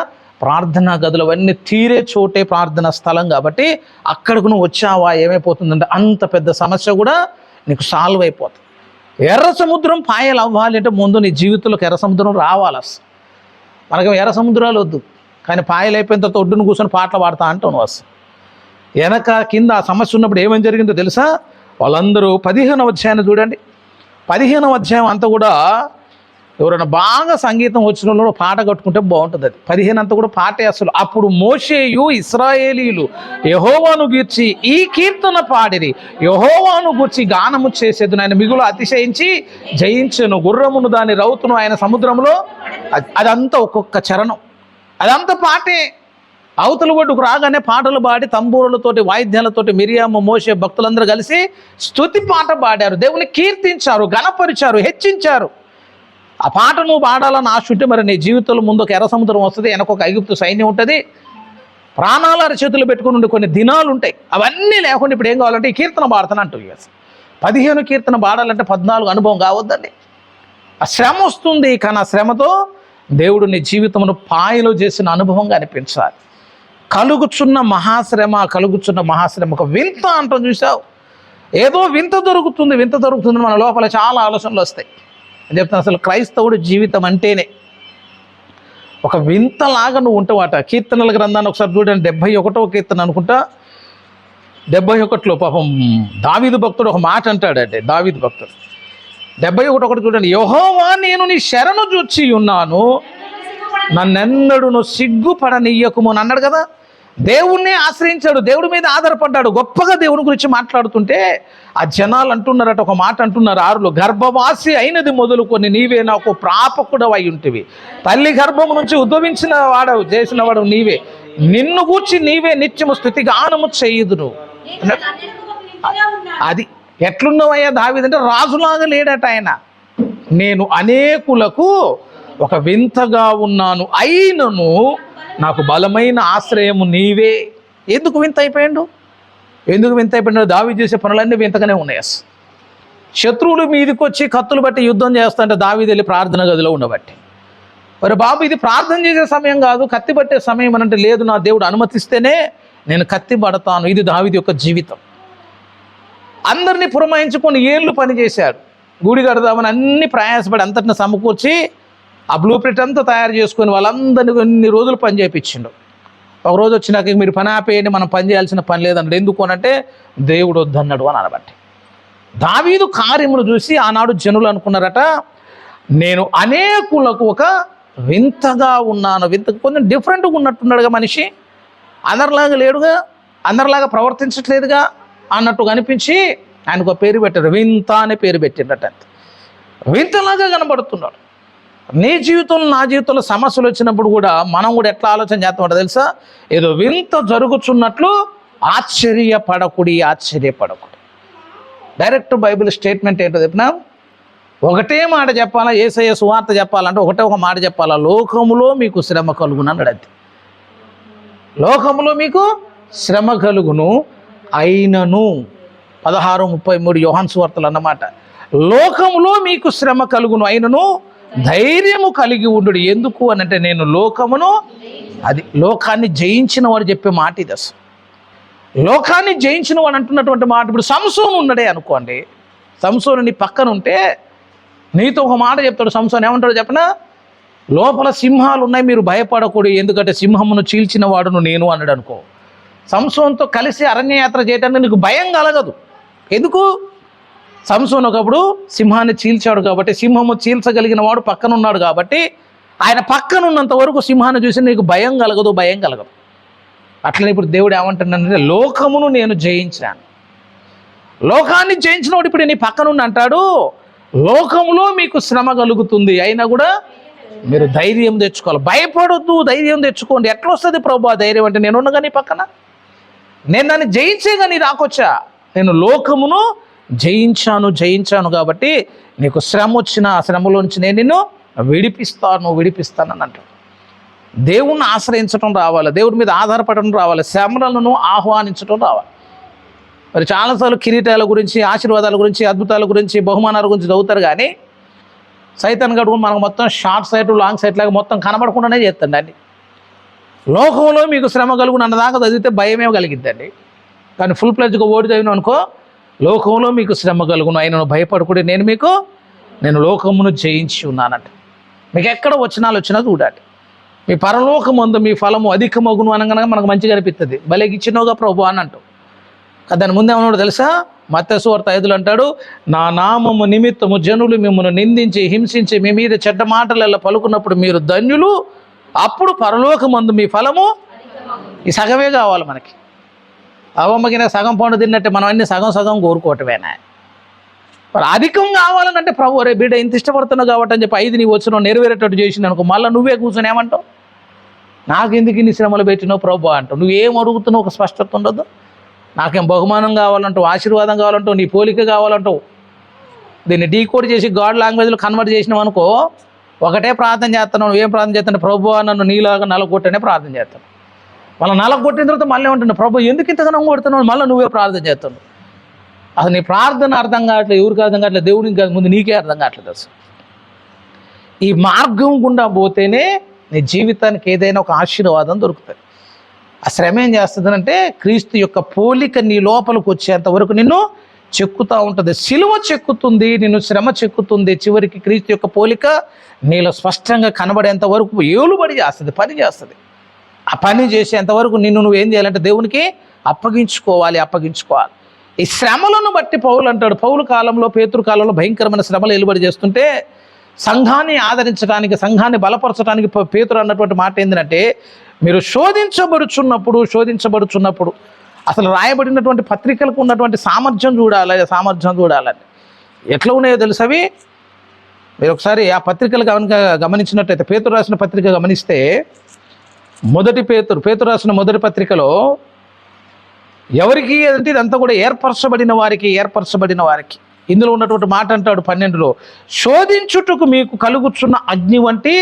ప్రార్థనా గదులు అవన్నీ తీరే చోటే ప్రార్థనా స్థలం కాబట్టి అక్కడికి నువ్వు వచ్చావా ఏమైపోతుందంటే అంత పెద్ద సమస్య కూడా నీకు సాల్వ్ అయిపోతుంది. ఎర్ర సముద్రం పాయలు అవ్వాలి అంటే ముందు నీ జీవితంలోకి ఎర్ర సముద్రం రావాలి. మనకి ఎర్ర సముద్రాలు వద్దు, కానీ పాయలు అయిపోయిన తర్వాత ఒడ్డును కూర్చొని పాటలు పాడతా అంటావు నువ్వు. వెనక కింద ఆ సమస్య ఉన్నప్పుడు ఏమేమి జరిగిందో తెలుసా? వాళ్ళందరూ 15వ అధ్యాయాన్ని చూడండి. 15వ అధ్యాయం అంతా కూడా ఎవరైనా బాగా సంగీతం వచ్చిన వాళ్ళు పాట కట్టుకుంటే బాగుంటుంది. అది 15 అంతా కూడా పాటే అసలు. అప్పుడు మోషేయు ఇశ్రాయేలీయులు యెహోవాను గూర్చి ఈ కీర్తన పాడిరి, యెహోవాను గూర్చి గానము చేసేది, ఆయన మిగులు అతిశయించి జయించెను, గుర్రమును దాని రౌతును ఆయన సముద్రంలో. అదంతా ఒక్కొక్క చరణం, అదంతా పాటే. అవతల ఒడ్డుకు రాగానే పాటలు పాడి తంబూరులతోటి వాయిద్యాలతోటి మిరియాము మోషే భక్తులందరూ కలిసి స్తుతి పాట పాడారు, దేవుని కీర్తించారు, గణపరిచారు, హెచ్చించారు. ఆ పాట నువ్వు పాడాలని ఆశ ఉంటే మరి నీ జీవితంలో ముందు ఒక ఎర్ర సముద్రం వస్తుంది, వెనక ఒక ఐగుప్తు సైన్యం ఉంటుంది, ప్రాణాల అరచేతులు పెట్టుకుని ఉండే కొన్ని దినాలు ఉంటాయి. అవన్నీ లేకుండా ఇప్పుడు ఏం కావాలంటే ఈ కీర్తన పాడతాను అంటూ 15 కీర్తన పాడాలంటే 14 అనుభవం కావద్దండి. ఆ శ్రమ వస్తుంది, కానీ ఆ శ్రమతో దేవుడు నీ జీవితంలో పాయలో చేసిన అనుభవంగా అనిపించాలి. కలుగుచున్న మహాశ్రమ ఒక వింత అంటాం చూసావు, ఏదో వింత దొరుకుతుంది మన లోపల చాలా ఆలోచనలు వస్తాయి. అని చెప్తాను, అసలు క్రైస్తవుడు జీవితం అంటేనే ఒక వింతలాగా నువ్వు ఉంటావట. కీర్తనల గ్రంథాన్ని ఒకసారి చూడండి, 71వ కీర్తన అనుకుంటా, 71లో పాపం దావీదు భక్తుడు ఒక మాట అంటాడంటే, దావీదు భక్తుడు 71 చూడండి, యెహోవా నేను నీ శరణు చూచి ఉన్నాను, నన్నెన్నడును సిగ్గుపడనీయకుము అని అన్నాడు కదా. దేవుణ్ణి ఆశ్రయించాడు, దేవుడి మీద ఆధారపడ్డాడు, గొప్పగా దేవుని గురించి మాట్లాడుతుంటే ఆ జనాలు అంటున్నారట, ఒక మాట అంటున్నారు 6లో, గర్భవాసి అయినది మొదలుకొని నీవే నాకు ప్రాపకుడవు అయి ఉంటివి, తల్లి గర్భము నుంచి ఉద్భవించిన వాడవు చేసిన వాడు నీవే, నిన్ను గూర్చి నీవే నిత్యము స్తుతి గానము చేయుదును. అది ఎట్లున్నావయ్యా దావీదంటే రాజులాగా లేడట ఆయన. నేను అనేకులకు ఒక వింతగా ఉన్నాను, అయినను నాకు బలమైన ఆశ్రయము నీవే. ఎందుకు వింత అయిపోయాడు? దావీదు చేసే పనులన్నీ వింతగానే ఉన్నాయి. శత్రువులు మీదకి వచ్చి కత్తులు బట్టి యుద్ధం చేస్తుంటే దావీదు వెళ్ళి ప్రార్థన గదిలో ఉండబట్టి, మరి బాబు ఇది ప్రార్థన చేసే సమయం కాదు, కత్తి పట్టే సమయం అని అంటే, లేదు నా దేవుడు అనుమతిస్తేనే నేను కత్తి పడతాను. ఇది దావీదు యొక్క జీవితం. అందరినీ పురమాయించుకొని ఏళ్ళు పనిచేశాడు, గుడి కడదామని అన్ని ప్రయాసపడి అంతటిని సమకూర్చి ఆ బ్లూ ప్రింట్ అంతా తయారు చేసుకొని వాళ్ళందరినీ కొన్ని రోజులు పని చేయించిండు. ఒకరోజు వచ్చినాక మీరు పని ఆపేయండి, మనం పని చేయాల్సిన పని లేదన్నాడు. ఎందుకు అనంటే దేవుడు వద్దన్నాడు అని అనబట్టి. దావీదు కార్యమును చూసి ఆనాడు జనులు అనుకున్నారట, నేను అనేకులకు ఒక వింతగా ఉన్నాను. కొంచెం డిఫరెంట్గా ఉన్నట్టున్నాడుగా మనిషి, అందరిలాగా లేడుగా, అందరిలాగా ప్రవర్తించట్లేదుగా అన్నట్టుగా అనిపించి ఆయనకు పేరు పెట్టారు, వింత అనే పేరు పెట్టిండట. వింతలాగా కనబడుతున్నాడు. నీ జీవితంలో నా జీవితంలో సమస్యలు వచ్చినప్పుడు కూడా మనం కూడా ఎట్లా ఆలోచన చేస్తామంటే తెలుసా, ఏదో వింత జరుగుతున్నట్లు ఆశ్చర్యపడకుడి. డైరెక్ట్ బైబిల్ స్టేట్మెంట్ ఏంటో చెప్పినా, ఒకటే మాట చెప్పాలా, యేసయ్య సువార్త చెప్పాలంటే ఒక మాట చెప్పాలా, లోకములో మీకు శ్రమ కలుగును అన్నాడు. అది లోకములో మీకు శ్రమ కలుగును, అయినను 16:33 యోహాను సువార్తలు అన్నమాట. లోకములో మీకు శ్రమ కలుగును, అయినను ధైర్యము కలిగి ఉండు. ఎందుకు అని అంటే నేను లోకమును, అది లోకాన్ని జయించిన వాడు చెప్పే మాట ఇది. అసలు లోకాన్ని జయించిన వాడు అంటున్నటువంటి మాట. ఇప్పుడు సంసోను ఉన్నాడే అనుకోండి, సంసోను నీ పక్కన ఉంటే నీతో ఒక మాట చెప్తాడు సంసోన్, ఏమంటాడు చెప్పనా? లోపల సింహాలు ఉన్నాయి, మీరు భయపడకూడదు, ఎందుకంటే సింహమును చీల్చిన వాడును నేను అన్నాడు అనుకో. సంసోన్తో కలిసి అరణ్యయాత్ర చేయడానికి నీకు భయం కలగదు. ఎందుకు? సంసోన్ ఒకప్పుడు సింహాన్ని చీల్చాడు కాబట్టి, సింహము చీల్చగలిగిన వాడు పక్కన ఉన్నాడు కాబట్టి, ఆయన పక్కన ఉన్నంత వరకు సింహాన్ని చూసి నీకు భయం కలగదు. అట్లనే ఇప్పుడు దేవుడు ఏమంటున్నాడంటే, లోకమును నేను జయించాను. లోకాన్ని జయించినవాడు ఇప్పుడు నీ పక్కనుండి అంటాడు, లోకములో మీకు శ్రమ కలుగుతుంది, అయినా కూడా మీరు ధైర్యం తెచ్చుకోవాలి, భయపడొద్దు, ధైర్యం తెచ్చుకోండి. ఎట్లా వస్తుంది ప్రభు ఆ ధైర్యం అంటే, నేనున్నగా నీ పక్కన, నేను దాన్ని జయించేగా నీ రాకొచ్చా, నేను లోకమును జయించాను కాబట్టి నీకు శ్రమ వచ్చినా ఆ శ్రమలోంచి నేను నిన్ను విడిపిస్తానని అంటాడు. దేవుణ్ణి ఆశ్రయించడం రావాలి, దేవుడి మీద ఆధారపడడం రావాలి, శ్రమలను ఆహ్వానించడం రావాలి. మరి చాలాసార్లు కిరీటాల గురించి, ఆశీర్వాదాల గురించి, అద్భుతాల గురించి, బహుమానాల గురించి చదువుతారు, కానీ సైతాన్ గడువు మనకు మొత్తం షార్ట్ సైట్ లాంగ్ సైట్ లాగా మొత్తం కనబడకుండానే చేస్తుందండి. లోకంలో మీకు శ్రమ కలుగును అన్నదాకా చదివితే భయమే కలిగిద్దండి, కానీ ఫుల్ ప్లెడ్జ్గా ఓడి చదివిన అనుకో, లోకంలో మీకు శ్రమ కలుగును, అయినను భయపడకూడదు, నేను లోకమును జయించి ఉన్నానంట. మీకు ఎక్కడ వచనాలు వచ్చినా చూడాలి. మీ పరలోకమందు మీ ఫలము అధికమగును అనగా మనకు మంచిగా అనిపిస్తుంది, భలేగిచ్చినవుగా ప్రభు అని అంటావు. దాని ముందే ఏమన్నాడు తెలుసా? మత్తయి సువార్త 5 అంటాడు, నా నామము నిమిత్తము జనులు మిమ్మల్ని నిందించి హింసించి మీ మీద చెడ్డ మాటలలో పలుకున్నప్పుడు మీరు ధన్యులు, అప్పుడు పరలోకమందు మీ ఫలము. ఈ సగమే కావాలి మనకి. అవమ్మకిన సగం పండు తిన్నట్టే మనం అన్ని సగం కోరుకోవటమేనా? మరి అధికం కావాలనంటే ప్రభు రే బిడ్డ ఇంత ఇష్టపడుతున్నావు కాబట్టి అని చెప్పి 5 నీవు వచ్చినావు నెరవేరేటట్టు చేసింది అనుకో, మళ్ళీ నువ్వే కూర్చొని ఏమంటావు? నాకెందుకు ఇన్ని శ్రమలు పెట్టినావు ప్రభు అంటావు. నువ్వేం అడుగుతున్నావు ఒక స్పష్టత ఉండదు. నాకేం బహుమానం కావాలంటావు, ఆశీర్వాదం కావాలంటావు, నీ పోలిక కావాలంటావు. దీన్ని డీకోడ్ చేసి గాడ్ లాంగ్వేజ్లో కన్వర్ట్ చేసినావు అనుకో, ఒకటే ప్రార్థన చేస్తున్నావు. నువ్వేం ప్రార్థన చేస్తున్నావు? ప్రభు నన్ను నీలాగా నలగొట్టనే ప్రార్థన చేస్తాను. మళ్ళీ నలగొట్టిన తర్వాత మళ్ళీ ఏమంటున్నావు? ప్రభు ఎందుకు ఇంతగా కొడుతున్నావు? మళ్ళీ నువ్వే ప్రార్థన చేస్తున్నావు. అసలు నీ ప్రార్థన అర్థం కావట్లేదు, ఎవరికి అర్థం కావట్లేదు, దేవునికి ముందు నీకే అర్థం కావట్లేదు. అసలు ఈ మార్గం గుండా పోతేనే నీ జీవితానికి ఏదైనా ఒక ఆశీర్వాదం దొరుకుతుంది. ఆ శ్రమ ఏం చేస్తుందంటే, క్రీస్తు యొక్క పోలిక నీ లోపలికి వచ్చేంత వరకు నిన్ను చెక్కుతూ ఉంటుంది. సిలువ చెక్కుతుంది, నిన్ను శ్రమ చెక్కుతుంది, చివరికి క్రీస్తు యొక్క పోలిక నీలో స్పష్టంగా కనబడేంత వరకు ఏలుబడి చేస్తుంది, పని చేస్తుంది. ఆ పని చేసేంత వరకు నిన్ను నువ్వేం చేయాలంటే దేవునికి అప్పగించుకోవాలి. ఈ శ్రమలను బట్టి పౌలు అంటాడు, పౌలు కాలంలో, పేతురు కాలంలో భయంకరమైన శ్రమలు ఏలుబడి చేస్తుంటే సంఘాన్ని ఆదరించడానికి, సంఘాన్ని బలపరచడానికి పేతురు అన్నటువంటి మాట ఏంటంటే, మీరు శోధించబడుచున్నప్పుడు అసలు రాయబడినటువంటి పత్రికలకు ఉన్నటువంటి సామర్థ్యం చూడాలని ఎట్లా ఉన్నాయో తెలుసు అవి. మీరు ఒకసారి ఆ పత్రికలు గమనించినట్టయితే, పేతురు రాసిన పత్రిక గమనిస్తే, పేతురు రాసిన మొదటి పత్రికలో ఎవరికి అంటే ఇదంతా కూడా ఏర్పరచబడిన వారికి ఇందులో ఉన్నటువంటి మాట అంటాడు 12లో, శోధించుటకు మీకు కలుగుచున్న అగ్ని వంటి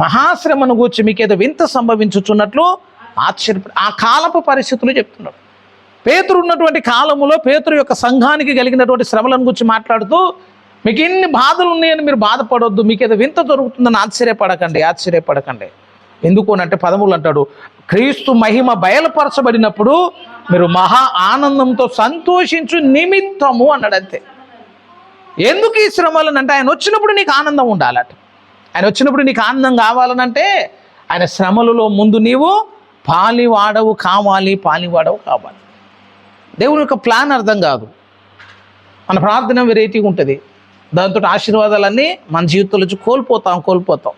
మహాశ్రమను గూర్చి మీకేదో వింత సంభవించుచున్నట్లు ఆ కాలపు పరిస్థితులు చెప్తున్నాడు. పేతురు ఉన్నటువంటి కాలములో పేతురు యొక్క సంఘానికి కలిగినటువంటి శ్రమలను గురించి మాట్లాడుతూ, మీకు ఇన్ని బాధలు ఉన్నాయని మీరు బాధపడొద్దు, మీకు ఏదో వింత దొరుకుతుందని ఆశ్చర్యపడకండి. ఎందుకు అంటే 13 అంటాడు, క్రీస్తు మహిమ బయలుపరచబడినప్పుడు మీరు మహా ఆనందంతో సంతోషించు నిమిత్తము అన్నాడు. అంతే. ఎందుకు ఈ శ్రమలను అంటే, ఆయన వచ్చినప్పుడు నీకు ఆనందం ఉండాలట. ఆయన వచ్చినప్పుడు నీకు ఆనందం కావాలనంటే ఆయన శ్రమలలో ముందు నీవు పాలివాడవు కావాలి. దేవుని యొక్క ప్లాన్ అర్థం కాదు. మన ప్రార్థన వెరైటీగా ఉంటుంది. దాంతో ఆశీర్వాదాలన్నీ మన జీవితంలో నుంచి కోల్పోతాం.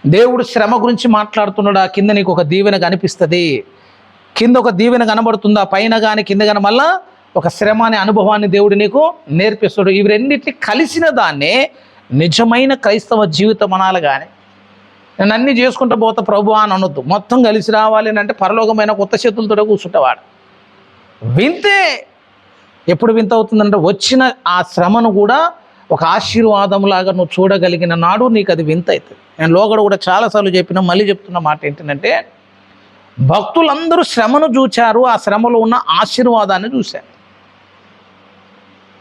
దేవుడు శ్రమ గురించి మాట్లాడుతున్నాడు. ఆ కింద నీకు ఒక దీవెన కనిపిస్తుంది, కింద ఒక దీవెన కనబడుతుందా, పైన కానీ కింద కానీ మళ్ళా ఒక శ్రమ అనే అనుభవాన్ని దేవుడు నీకు నేర్పిస్తాడు. ఇవి రెండింటినీ కలిసిన దాన్నే నిజమైన క్రైస్తవ జీవితం అనాలి. కానీ నేను అన్నీ చేసుకుంటూ పోతా ప్రభు అని అనొద్దు. మొత్తం కలిసి రావాలి అని అంటే పరలోకమైన కొత్త చేతులతో కూర్చుంటేవాడు. వింతే ఎప్పుడు వింత అవుతుందంటే, వచ్చిన ఆ శ్రమను కూడా ఒక ఆశీర్వాదంలాగా నువ్వు చూడగలిగిన నాడు నీకు అది వింత అవుతుంది. నేను లోగడ కూడా చాలాసార్లు చెప్పినా, మళ్ళీ చెప్తున్న మాట ఏంటంటే, భక్తులందరూ శ్రమను చూచారు, ఆ శ్రమలో ఉన్న ఆశీర్వాదాన్ని చూశారు.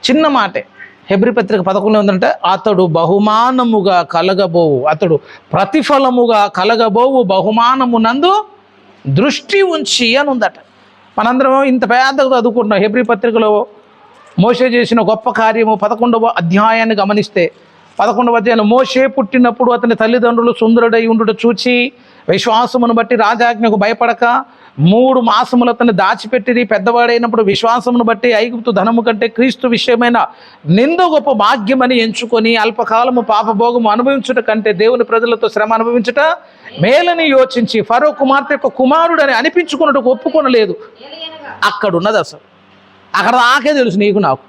చిన్న మాటే. హెబ్రీ పత్రిక 11 ఉందంటే, అతడు బహుమానముగా కలగబోవు, అతడు ప్రతిఫలముగా కలగబోవు బహుమానమునందు దృష్టి ఉంచి అని ఉందట. మనందరం ఇంత పెద్దగా చదువుకుంటున్నాం. హెబ్రీ పత్రికలో మోషే చేసిన గొప్ప కార్యము 11వ అధ్యాయాన్ని గమనిస్తే, 11వ అధ్యాయంలో మోషే పుట్టినప్పుడు అతని తల్లిదండ్రులు సుందరుడై ఉండుట చూచి విశ్వాసమును బట్టి రాజాజ్ఞకు భయపడక 3 మాసములు అతన్ని దాచిపెట్టిరి. పెద్దవాడైనప్పుడు విశ్వాసమును బట్టి ఐగుప్తు ధనము కంటే క్రీస్తు విషయమైన నింద గొప్ప భాగ్యమని ఎంచుకొని అల్పకాలము పాపభోగము అనుభవించుట కంటే దేవుని ప్రజలతో శ్రమ అనుభవించుట మేలని యోచించి ఫరో కుమార్తె యొక్క కుమారుడని అనిపించుకున్నట్టు ఒప్పుకొనలేదు. అక్కడ ఉన్నది అసలు, అక్కడ నాకే తెలుసు నీకు నాకు.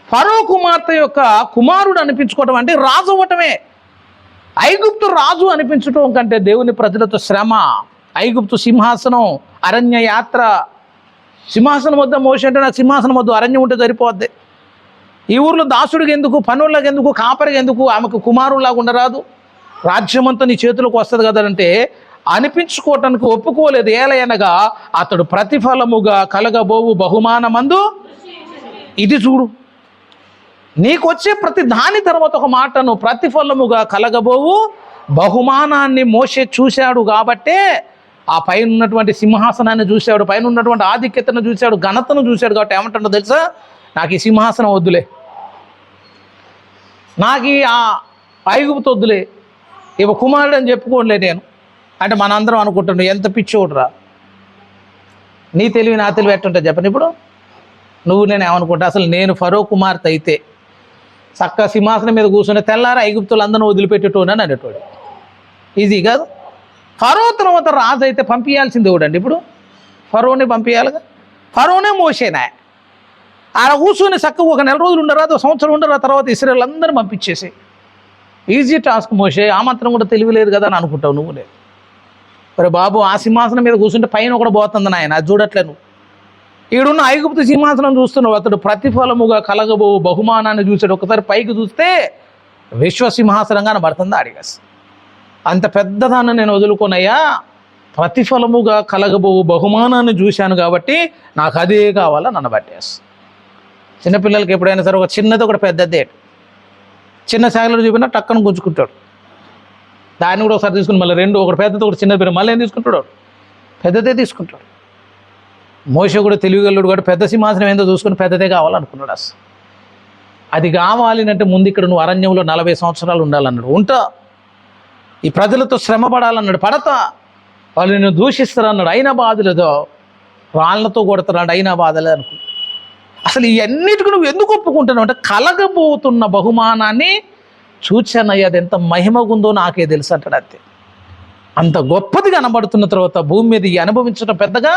ఫరో కుమార్తె యొక్క కుమారుడు అనిపించుకోవటం అంటే రాజు అవ్వటమే. ఐగుప్తు రాజు అనిపించటం కంటే దేవుని ప్రజలతో శ్రమ, ఐగుప్తు సింహాసనం, అరణ్య యాత్ర. సింహాసనం వద్ద మోషే అంటే నాకు సింహాసనం వద్దు, అరణ్యం ఉంటే సరిపోద్ది. ఈ ఊర్లో దాసుడికి ఎందుకు, పనులకు ఎందుకు, కాపరికి ఎందుకు, ఆమెకు కుమారులాగా ఉండరాదు, రాజ్యమంతా నీ చేతులకు వస్తుంది కదా అంటే అనిపించుకోవటానికి ఒప్పుకోలేదు. ఏలయనగా అతడు ప్రతిఫలముగా కలగబోవు బహుమానమందు ఇది చూడు, నీకొచ్చే ప్రతి దాని తర్వాత ఒక మాటను ప్రతిఫలముగా కలగబోవు బహుమానాన్ని మోషే చూశాడు. కాబట్టే ఆ పైన ఉన్నటువంటి సింహాసనాన్ని చూశాడు, పైన ఉన్నటువంటి ఆధిక్యతను చూశాడు, ఘనతను చూశాడు. కాబట్టి ఏమంటాడో తెలుసా, నాకు ఈ సింహాసనం వద్దులే, నాకు ఈ ఐగుప్తు వద్దులే, ఇవ కుమారుడు అని చెప్పుకోలే నేను అంటే మనందరం అనుకుంటున్నాం ఎంత పిచ్చోడురా. నీ తెలివి నా తెలివి ఎట్టుంటుంది చెప్పండి. ఇప్పుడు నువ్వు నేను ఏమనుకుంటా, అసలు నేను ఫరో కుమార్తె అయితే చక్క సింహాసనం మీద కూర్చుని తెల్లారి ఐగుప్తులు అందరూ వదిలిపెట్టేటోనని అనేటోడు. ఈజీ కాదు. ఫరో తర్వాత రాజు అయితే పంపించాల్సింది ఎవడండి? ఇప్పుడు ఫరోని పంపించాలిగా. ఫరోనే మోషేనా ఆడ కూర్చొని చక్కగా ఒక నెల రోజులు ఉండరాదు, సంవత్సరం ఉండరా, తర్వాత ఇస్రాయేల్ అందరూ పంపించేసి ఈజీ టాస్క్ మోషే. ఆ మాత్రం కూడా తెలివి లేదు కదా అని అనుకుంటావు నువ్వు. లేదు మరి బాబు, ఆ సింహాసనం మీద కూర్చుంటే పైన కూడా పోతుంది నాయన, అది చూడట్లే నువ్వు. ఈడున్న ఐగుప్తు సింహాసనం చూస్తున్నావు, అతడు ప్రతిఫలముగా కలగబో బహుమానాన్ని చూసాడు. ఒకసారి పైకి చూస్తే విశ్వసింహాసనంగా కనబడుతుంది అడిగేసి. అంత పెద్దదాన్ని నేను వదులుకొనయ్యా, ప్రతిఫలముగా కలగబో బహుమానాన్ని చూశాను కాబట్టి నాకు అదే కావాలని నన్ను పట్టేసి. చిన్నపిల్లలకి ఎప్పుడైనా సరే ఒక చిన్నది ఒకటి పెద్దదే, చిన్న శాఖలు చూపినా టక్కన గుంజుకుంటాడు. దాన్ని కూడా ఒకసారి తీసుకుని మళ్ళీ ఒకటి పెద్దది ఒకటి చిన్నది పెరిగి మళ్ళీ ఏం తీసుకుంటాడు, పెద్దదే తీసుకుంటాడు. మోషే కూడా తెలివిగల్లుడు కూడా పెద్ద సింహాసనం ఏందో చూసుకుని పెద్దదే కావాలనుకున్నాడు. అసలు అది కావాలి అంటే ముందు ఇక్కడ నువ్వు అరణ్యంలో 40 సంవత్సరాలు ఉండాలన్నాడు. ఉంటా. ఈ ప్రజలతో శ్రమ పడాలన్నాడు, పడతా. వాళ్ళు నిన్ను దూషిస్తారన్నాడు, అయినా బాధలేదో, రాళ్లతో కొడతాడు, అయినా బాధలే అనుకో. అసలు ఇవన్నిటికీ నువ్వు ఎందుకు ఒప్పుకుంటున్నావు అంటే కలగబోతున్న బహుమానాన్ని చూచానయ్య, అది ఎంత మహిమగుందో నాకే తెలుసు అంటాడు. అంతే. అంత గొప్పది కనబడుతున్న తర్వాత భూమి మీద ఈ అనుభవించడం పెద్దగా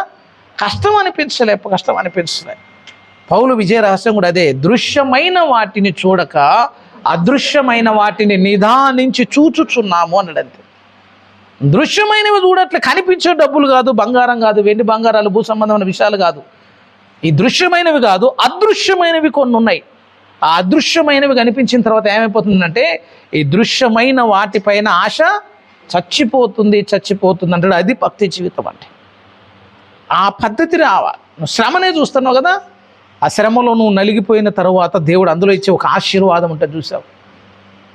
కష్టం అనిపించలే. పౌలు విజయ రహస్యం కూడా అదే. దృశ్యమైన వాటిని చూడక అదృశ్యమైన వాటిని నిదానించి చూచుచున్నాము అన్నాడు. అంతే. దృశ్యమైనవి చూడట్లే, కనిపించే డబ్బులు కాదు, బంగారం కాదు, వెండి బంగారాలు, భూ సంబంధమైన విషయాలు కాదు. ఈ దృశ్యమైనవి కాదు, అదృశ్యమైనవి కొన్ని ఉన్నాయి. ఆ అదృశ్యమైనవి కనిపించిన తర్వాత ఏమైపోతుందంటే ఈ దృశ్యమైన వాటిపైన ఆశ చచ్చిపోతుంది అంటాడు. అది భక్తి జీవితం అంటే. ఆ పద్ధతి రావాలి. నువ్వు శ్రమనే చూస్తున్నావు కదా, ఆ శ్రమలో నువ్వు నలిగిపోయిన తర్వాత దేవుడు అందులో ఇచ్చే ఒక ఆశీర్వాదం ఉంటుంది చూసావు.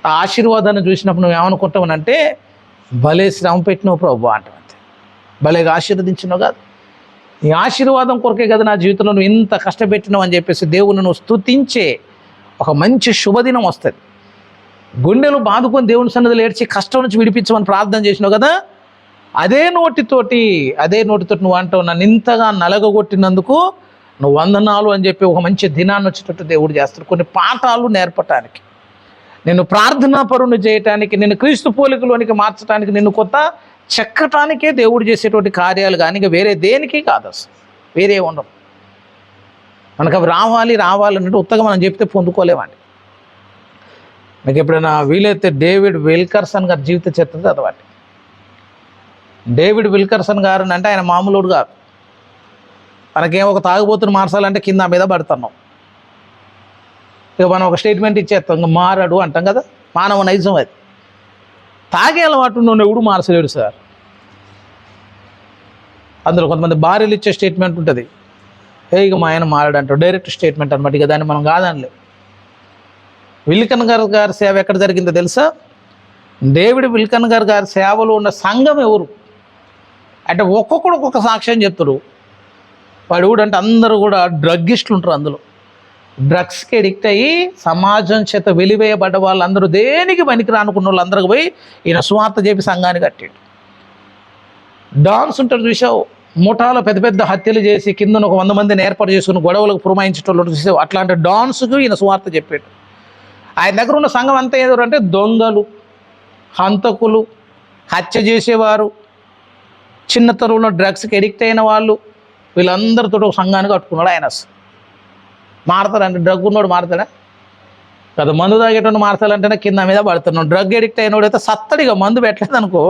ఆ ఆశీర్వాదాన్ని చూసినప్పుడు నువ్వు ఏమనుకుంటావనంటే భలే శ్రమ పెట్టినావు ప్రభు అంటావు. అంతే. భలేగా ఆశీర్వదించినావు కాదు, ఈ ఆశీర్వాదం కొరకే కదా నా జీవితంలో నువ్వు ఇంత కష్టపెట్టినావు అని చెప్పేసి దేవుని నువ్వు స్తుతించే ఒక మంచి శుభదినం వస్తుంది. గుండెలు బాదుకొని దేవుని సన్నిధిలో ఏడ్చి కష్టం నుంచి విడిపించమని ప్రార్థన చేసినావు కదా, అదే నోటితోటి నువ్వు అంటావు, నన్ను ఇంతగా నలగగొట్టినందుకు నువ్వు వందనాలు అని చెప్పి ఒక మంచి దినాన్ని వచ్చేటట్టు దేవుడు చేస్తాడు. కొన్ని పాఠాలు నేర్పటానికి, నిన్ను ప్రార్థనా పరుని చేయటానికి, నిన్ను క్రీస్తు పోలికలోనికి మార్చడానికి, నిన్ను కొత్త చెక్కటానికే దేవుడు చేసేటువంటి కార్యాలు కానీ ఇంకా వేరే దేనికి కాదు. అసలు వేరే ఉండవు. మనకు అవి రావాలన్నట్టు ఉత్తగా మనం చెప్తే పొందుకోలేమండి. మీకు ఎప్పుడైనా వీలైతే డేవిడ్ విల్కర్సన్ గారి జీవిత చరిత్ర చదవండి. డేవిడ్ విల్కర్సన్ గారు అంటే ఆయన మామూలుడు గారు. మనకేం ఒక తాగుబోతుని మార్చాలంటే కింద మీద పడుతున్నాం. ఇక మనం ఒక స్టేట్మెంట్ ఇచ్చేస్తాం, ఇంకా మారాడు అంటాం కదా, మానవ నైజం అది. తాగే అలవాటు నువ్వు ఎవడు మార్చలేడు సార్. అందులో కొంతమంది భార్యలు ఇచ్చే స్టేట్మెంట్ ఉంటుంది, ఇక మా ఆయన మారాడు అంటాడు, డైరెక్ట్ స్టేట్మెంట్ అనమాట. ఇక దాన్ని మనం కాదనలే. విల్కన్ గారి సేవ ఎక్కడ జరిగిందో తెలుసా? డేవిడ్ విల్కన్ గారి సేవలో ఉన్న సంఘం ఎవరు అంటే ఒక్కొక్కడు ఒక్కొక్క సాక్ష్యం చెప్తారు. వాడు ఎవడంటే అందరూ కూడా డ్రగ్గిస్టులు ఉంటారు. అందులో డ్రగ్స్కి ఎడిక్ట్ అయ్యి సమాజం చేత వెలివేయబడ్డ వాళ్ళందరూ, దేనికి పనికి రానుకున్న వాళ్ళందరికి పోయి ఈయన సువార్త చెప్పి సంఘాన్ని కట్టాడు. డాన్స్ ఉంటారు చూసావు, ముఠాలో పెద్ద పెద్ద హత్యలు చేసి కింద ఒక 100 మందిని ఏర్పాటు చేసుకుని గొడవలకు పురమాయించేటోళ్ళు చూసావు. అట్లాంటి డాన్స్కు ఈయన సువార్త చెప్పాడు. ఆయన దగ్గర ఉన్న సంఘం అంతా ఏదో అంటే దొంగలు, హంతకులు, హత్య చేసేవారు, చిన్న తరువులో డ్రగ్స్కి ఎడిక్ట్ అయిన వాళ్ళు, వీళ్ళందరితో ఒక సంఘాన్ని కట్టుకున్నాడు ఆయన. మారతాడంటే డ్రగ్ ఉన్నోడు మారతాడా కదా? మందు తాగేటోడు మారతాడంటేనే కింద మీద పడుతున్నాడు. డ్రగ్ ఎడిక్ట్ అయినోడు అయితే సత్తడిగా మందు పెట్టలేదు అనుకో,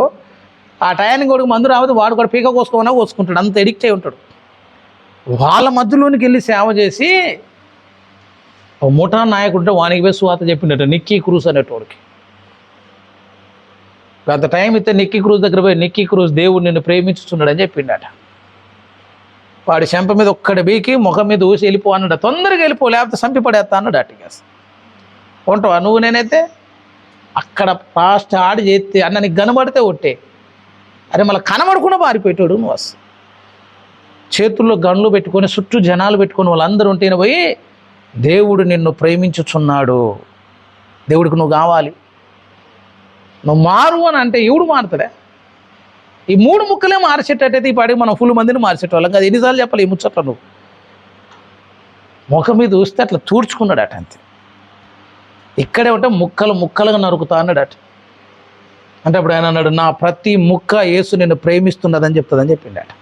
ఆ టయానికి కూడా మందు రావద్దు, వాడు కూడా పీక కోసుకోమన్నా కోసుకుంటాడు, అంత ఎడిక్ట్ అయి ఉంటాడు. వాళ్ళ మధ్యలోనికి వెళ్ళి సేవ చేసి ఒక ముఠా నాయకుడు వానికి పోయి సువార్త చెప్పిండట, నిక్కీ క్రూజ్ అనేటోడికి. గత టైం ఇస్తే నిక్కీ క్రూజ్ దగ్గర పోయి, నిక్కీ క్రూజ్ దేవుడు నిన్ను ప్రేమించుతున్నాడు అని చెప్పిండట. వాడి చెంప మీద ఒక్కడి బీకి ముఖం మీద ఊసి వెళ్ళిపో అన్నాడు. తొందరగా వెళ్ళిపో, లేకపోతే చంపి పడేస్తా అన్నాడు. అట్టిగా ఉంటావా నువ్వు? నేనైతే అక్కడ ఫాస్ట్ ఆడి చేస్తే అన్న నీకు కనబడితే ఒట్టే, అరే మళ్ళీ కనబడకుండా పారిపోయేటోడు నువ్వు. అసలు చేతుల్లో గన్లు పెట్టుకొని చుట్టూ జనాలు పెట్టుకొని వాళ్ళందరూ ఉంటేనే పోయి, దేవుడు నిన్ను ప్రేమించుచున్నాడు, దేవుడికి నువ్వు కావాలి, నువ్వు మారు అని అంటే ఎవడు మారుతాడే? ఈ 3 ముక్కలే మార్చేటట్టయితే ఈ పాడికి మనం ఫుల్ మందిని మార్చేటోళ్ళం కదా. ఎన్నిసార్లు చెప్పాలి ఈ ముచ్చట్లు? నువ్వు ముఖం మీద చూస్తే అట్లా తూర్చుకున్నాడు అట, అంతే. ఇక్కడే ఉంటే ముక్కలు ముక్కలుగా నరుకుతా అన్నాడు అట. అంటే అప్పుడు ఆయన అన్నాడు, నా ప్రతి ముక్క యేసు నిన్ను ప్రేమిస్తున్నదని చెప్తుందని చెప్పిండట.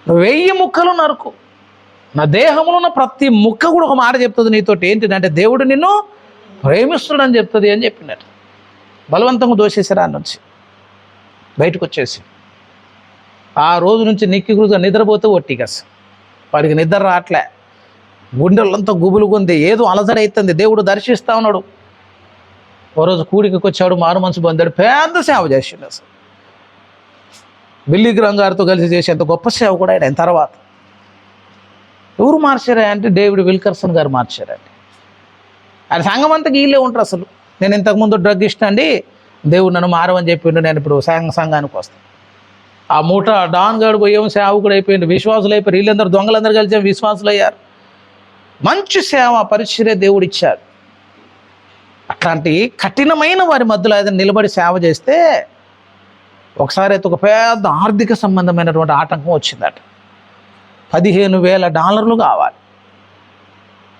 నువ్వు 1000 ముక్కలు నరుకు, నా దేహంలో ఉన్న ప్రతి ముక్క కూడా ఒక మాట చెప్తుంది నీతోటి. ఏంటిదంటే దేవుడు నిన్ను ప్రేమిస్తున్నాడని చెప్తుంది అని చెప్పిండట. బలవంతంగా దోషేశారు ఆ నుంచి బయటకు వచ్చేసి. ఆ రోజు నుంచి నిక్కీ క్రూజ్ నిద్రపోతే ఒట్టిగస్, వాడికి నిద్ర రావట్లే, గుండెలంతా గుబులుగుంది, ఏదో అలజడైతుంది. దేవుడు దర్శిస్తా ఉన్నాడు. ఓ రోజు కూడికి వచ్చాడు, మారు మనసు పొందాడు, పెద్ద సేవ చేసిండు. అసలు బిల్లీ గ్రహం గారితో కలిసి చేసేంత గొప్ప సేవ కూడా ఆయన. తర్వాత ఎవరు మార్చారా అంటే డేవిడ్ విల్కర్సన్ గారు మార్చారండి. ఆయన సంఘం అంతా గీళ్ళే ఉంటారు. అసలు నేను ఇంతకుముందు డ్రగ్ ఇష్టం అండి, దేవుడు నన్ను మారవని చెప్పిండు, నేను ఇప్పుడు సంఘానికి వస్తాను. ఆ మూట డాన్ గాడు పోయేమో సేవకుడు అయిపోయిండు, విశ్వాసులు అయిపోయారు. వీళ్ళందరూ దొంగలందరూ కలిసి విశ్వాసులు అయ్యారు. మంచి సేవ పరిచర్య దేవుడు ఇచ్చాడు. అట్లాంటి కఠినమైన వారి మధ్యలో ఏదైనా నిలబడి సేవ చేస్తే ఒకసారి అయితే ఒక పెద్ద ఆర్థిక సంబంధమైనటువంటి ఆటంకం వచ్చిందట. $15,000 కావాలి.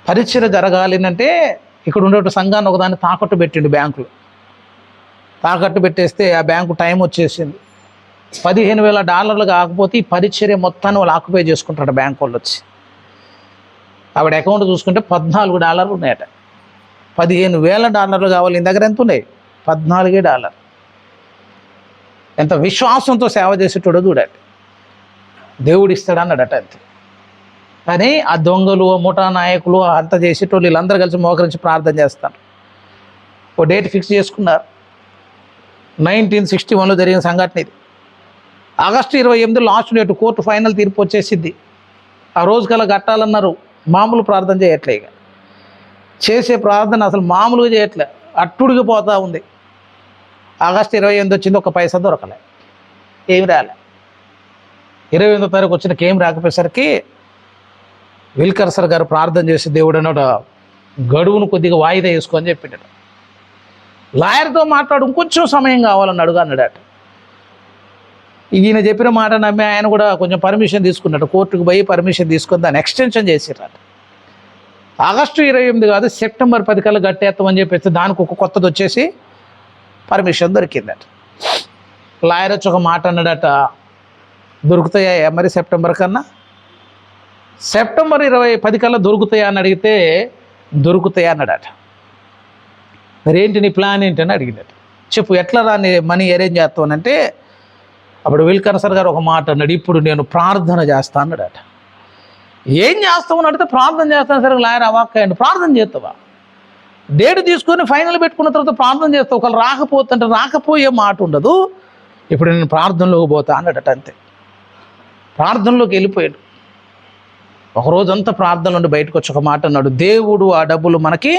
పరిచర్య జరగాలి అంటే ఇక్కడ ఉండే సంఘాన్ని ఒకదాన్ని తాకట్టు పెట్టిండు బ్యాంకులో. తాకట్టు పెట్టేస్తే ఆ బ్యాంకు టైం వచ్చేసింది. $15,000 కాకపోతే ఈ పరిచర్య మొత్తాన్ని వాళ్ళు ఆక్యుపై చేసుకుంటారు బ్యాంకు వాళ్ళు వచ్చి. ఆవిడ అకౌంట్ చూసుకుంటే $14 ఉన్నాయట. $15,000 కావాలి. నీ దగ్గర ఎంత ఉన్నాయి? $14. ఎంత విశ్వాసంతో సేవ చేసేటోడో చూడండి. దేవుడు ఇస్తాడు అన్నాడట అంతే. కానీ ఆ దొంగలు, ముఠా నాయకులు, అంత చేసేటోళ్ళు వీళ్ళందరూ కలిసి మోకరించి ప్రార్థన చేస్తారు. ఓ డేట్ ఫిక్స్ చేసుకున్నారు. 1961లో జరిగిన సంఘటన ఇది. August 28 last date, court final తీర్పు వచ్చేసిద్ది. ఆ రోజు కల్లా కట్టాలన్నారు. మామూలు ప్రార్థన చేయట్లే, ఇక చేసే ప్రార్థన అసలు మామూలుగా చేయట్లే, అట్టుడికి పోతూ ఉంది. ఆగస్టు 28 వచ్చింది, ఒక పైసా దొరకలే, ఏమి రాలే. 28వ తారీఖు వచ్చిన ఏం రాకపోయేసరికి విల్కర్సన్ గారు ప్రార్థన చేసి దేవుడు అన్నాడు, గడువును కొద్దిగా వాయిదా వేసుకొని చెప్పిండట. లాయర్తో మాట్లాడు, ఇంకొంచెం సమయం కావాలని అన్నాడట. ఈయన చెప్పిన మాట నమ్మి ఆయన కూడా కొంచెం పర్మిషన్ తీసుకున్నాడు. కోర్టుకు పోయి పర్మిషన్ తీసుకొని దాన్ని ఎక్స్టెన్షన్ చేసిరట. ఆగస్టు 28 కాదు, సెప్టెంబర్ 10 కల్లా గట్టేస్తామని చెప్పేసి దానికి ఒక కొత్తది వచ్చేసి పర్మిషన్ దొరికిందట. లాయర్ వచ్చి ఒక మాట అన్నాడట, దొరుకుతాయా మరి సెప్టెంబర్ కన్నా? సెప్టెంబర్ 10 కల్లా దొరుకుతాయా అని అడిగితే దొరుకుతాయా అన్నాడట. మరేంటి నీ ప్లాన్ ఏంటని అడిగిందట. చెప్పు, ఎట్లా రాని మనీ అరేంజ్ చేస్తామనంటే అప్పుడు విల్కర్సన్ గారు ఒక మాట అన్నాడు, ఇప్పుడు నేను ప్రార్థన చేస్తా అన్నాడట. ఏం చేస్తామని అడిగితే ప్రార్థన చేస్తాను. సరే లాయర్ అవాక్కయ్యండి, ప్రార్థన చేస్తావా? డేట్ తీసుకొని ఫైనల్ పెట్టుకున్న తర్వాత ప్రార్థన చేస్తావు, ఒకళ్ళు రాకపోతుంటే రాకపోయే మాట ఉండదు, ఇప్పుడు నేను ప్రార్థనలోకి పోతా అన్నాడట. అంతే, ప్రార్థనలోకి వెళ్ళిపోయాడు. ఒకరోజంతా ప్రార్థనలో ఉండి బయటకు వచ్చి ఒక మాట అన్నాడు, దేవుడు ఆ డబ్బులు మనకి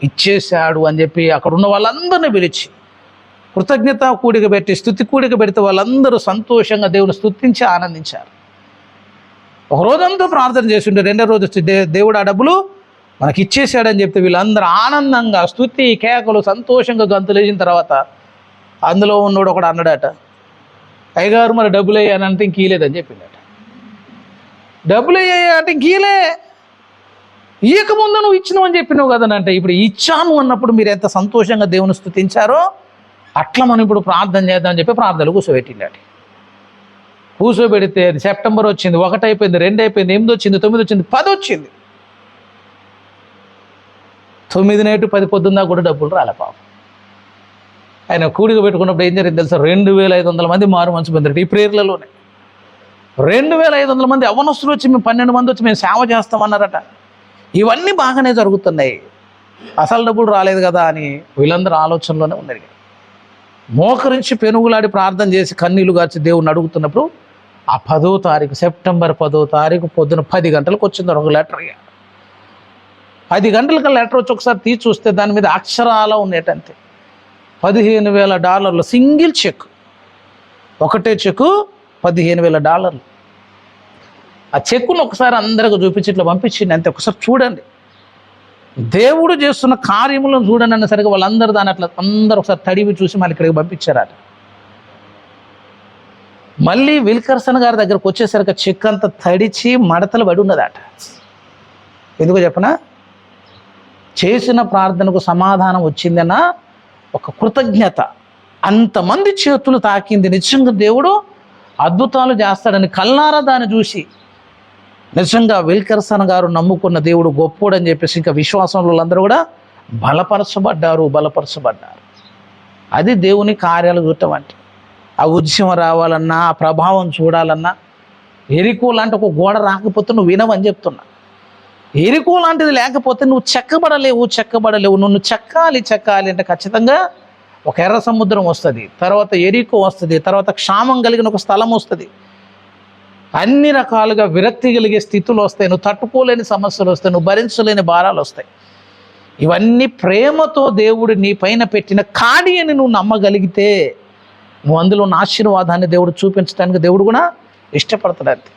ఇచ్చేశాడు అని చెప్పి అక్కడ ఉన్న వాళ్ళందరినీ పిలిచి కృతజ్ఞత కూడిక పెట్టి స్తుతి కూడిక పెడితే వాళ్ళందరూ సంతోషంగా దేవుని స్తుతించి ఆనందించారు. ఒక రోజంతా ప్రార్థన చేసి ఉండే, రెండో రోజు వచ్చి దేవుడు ఆ డబ్బులు మనకి ఇచ్చేసాడని చెప్తే వీళ్ళందరూ ఆనందంగా స్తుతి కేకలు సంతోషంగా గంతులు వేసిన తర్వాత అందులో ఉన్నోడు ఒకడు అన్నాడట, అయ్యగారు మరి డబ్బులు వేయాలంటే ఇంక ఇయలేదని చెప్పిండట. డబ్బులు వేయాలంటే ఇంక ఇయలే, ఇయ్యకముందు నువ్వు ఇచ్చినావు అని చెప్పినావు కదనంటే, ఇప్పుడు ఇచ్చాను అన్నప్పుడు మీరు ఎంత సంతోషంగా దేవుని స్తుతించారో అట్లా మనం ఇప్పుడు ప్రార్థన చేద్దామని చెప్పి ప్రార్థనలు కూర్చోబెట్టిండట. కూర్చోబెడితే అది సెప్టెంబర్ వచ్చింది, 1 అయిపోయింది, 2 అయిపోయింది, 8 వచ్చింది, 9 వచ్చింది, 10 వచ్చింది. 9 నైటు 10 పొద్దున్నా కూడా డబ్బులు రాలే పాపం. ఆయన కూడిగా పెట్టుకున్నప్పుడు ఏం జరిగింది తెలుసా, 2500 మంది మారు మనసు పొందారు ఈ ప్రేయర్లలోనే. 2500 మంది అవనస్తులు వచ్చి మేము 12 మంది వచ్చి మేము సేవ చేస్తామన్నారట. ఇవన్నీ బాగానే జరుగుతున్నాయి, అసలు డబ్బులు రాలేదు కదా అని వీళ్ళందరూ ఆలోచనలోనే ఉన్నారు. మోకరించి పెనుగులాడి ప్రార్థన చేసి కన్నీళ్లు గార్చి దేవుణ్ణి అడుగుతున్నప్పుడు ఆ 10వ తారీఖు సెప్టెంబర్ 10వ తారీఖు పొద్దున 10 గంటలకు వచ్చింది ఒక లెటర్. 10 గంటలకు లెటర్ వచ్చి ఒకసారి తీసి చూస్తే దాని మీద అక్షరాలు ఉండేటంతే. $15,000 సింగిల్ చెక్, ఒకటే చెక్కు $15,000. ఆ చెక్కును ఒకసారి అందరికి చూపించి ఇట్లా పంపించింది అంతే. ఒకసారి చూడండి, దేవుడు చేస్తున్న కార్యములను చూడండి అన్నసరిగా వాళ్ళందరూ దాని అట్లా అందరూ ఒకసారి తడివి చూసి మళ్ళీ ఇక్కడికి పంపించారట. మళ్ళీ విల్కర్సన్ గారి దగ్గరకు వచ్చేసరికి చెక్ అంతా తడిచి మడతలు పడి ఉన్నదట. ఎందుకు చెప్పనా, చేసిన ప్రార్థనకు సమాధానం వచ్చిందన్న ఒక కృతజ్ఞత. అంతమంది చేతులు తాకింది. నిజంగా దేవుడు అద్భుతాలు చేస్తాడని కల్లారా దాన్ని చూసి నిజంగా విల్కర్సన్ గారు నమ్ముకున్న దేవుడు గొప్పోడని చెప్పేసి ఇంకా విశ్వాసంలో అందరూ కూడా బలపరచబడ్డారు. అది దేవుని కార్యాలు చూడటం అంటే. ఆ ఉద్యమం రావాలన్నా, ఆ ప్రభావం చూడాలన్నా, ఎరికో లాంటి ఒక గోడ రాకపోతే నువ్వు వినవని చెప్తున్నా. ఎరికో లాంటిది లేకపోతే నువ్వు చెక్కబడలేవు. నువ్వు చెక్కాలి అంటే ఖచ్చితంగా ఒక ఎర్ర సముద్రం వస్తుంది, తర్వాత ఎరికో వస్తుంది, తర్వాత క్షామం కలిగిన ఒక స్థలం వస్తుంది, అన్ని రకాలుగా విరక్తి కలిగే స్థితులు వస్తాయి, నువ్వు తట్టుకోలేని సమస్యలు వస్తాయి, నువ్వు భరించలేని భారాలు వస్తాయి. ఇవన్నీ ప్రేమతో దేవుడు నీ పైన పెట్టిన కాడి అని నువ్వు నమ్మగలిగితే నువ్వు అందులో ఉన్న ఆశీర్వాదాన్ని దేవుడు చూపించడానికి దేవుడు కూడా ఇష్టపడతాడు. అంతే.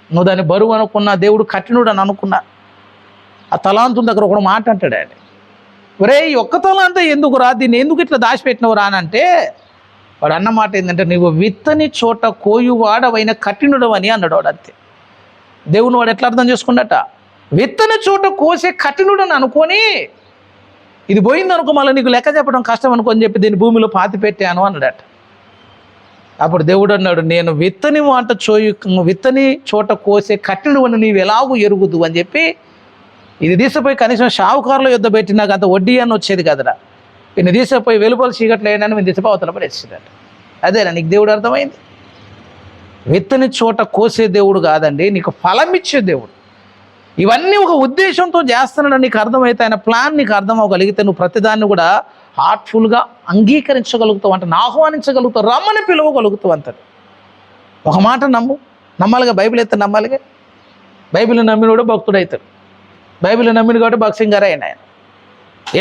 నువ్వు దాన్ని బరువు అనుకున్నా, దేవుడు కఠినుడు అని అనుకున్నా, ఆ తలాంతుల దగ్గర ఒక మాట అంటాడు ఆయన, ఒరే ఈ ఒక్క తలాంత ఎందుకు రా, దీన్ని ఎందుకు ఇట్లా దాచిపెట్టినవు రా అని అంటే వాడు అన్న మాట ఏంటంటే, నువ్వు విత్తని చోట కోయువాడవైన కఠినుడు అని అన్నాడు వాడు. అంతే. దేవుని వాడు ఎట్లా అర్థం చేసుకున్నట్ట, విత్తని చోట కోసే కఠినుడు అని అనుకొని ఇది పోయిందనుకో మళ్ళీ నీకు లెక్క చెప్పడం కష్టం అనుకొని చెప్పి దీన్ని భూమిలో పాతి పెట్టాను అన్నాడట. అప్పుడు దేవుడు అన్నాడు, నేను విత్తని చోట కోసే కఠినుడు అని నీవు ఎలాగూ ఎరుగుదు అని చెప్పి ఇది తీసిపోయి కనీసం షావుకారుల యుద్ధ పెట్టి నాకు అంత వడ్డీ అని వచ్చేది కదరా, ఈయన తీసిపోయి వెలుపల చీకట్లు వేయనని మేము తీసిపోయి అవతల పడేసిందట. అదేనా నీకు దేవుడు అర్థమైంది? విత్తని చోట కోసే దేవుడు కాదండి, నీకు ఫలం ఇచ్చే దేవుడు. ఇవన్నీ ఒక ఉద్దేశంతో చేస్తున్నాడని నీకు అర్థమైతే, ఆయన ప్లాన్ నీకు అర్థం అవ్వగలిగితే నువ్వు ప్రతిదాన్ని కూడా హార్ట్ఫుల్గా అంగీకరించగలుగుతావు, అంటే ఆహ్వానించగలుగుతావు, రమ్మని పిలవగలుగుతావు. అంటాడు. ఒక మాట నమ్మాలిగా, బైబిల్ అయితే నమ్మాలిగా. బైబిల్ నమ్మినోడు భక్తుడు అవుతాడు. బైబిల్ నమ్మిన కాబట్టి భక్సింగ్ గారు ఆయన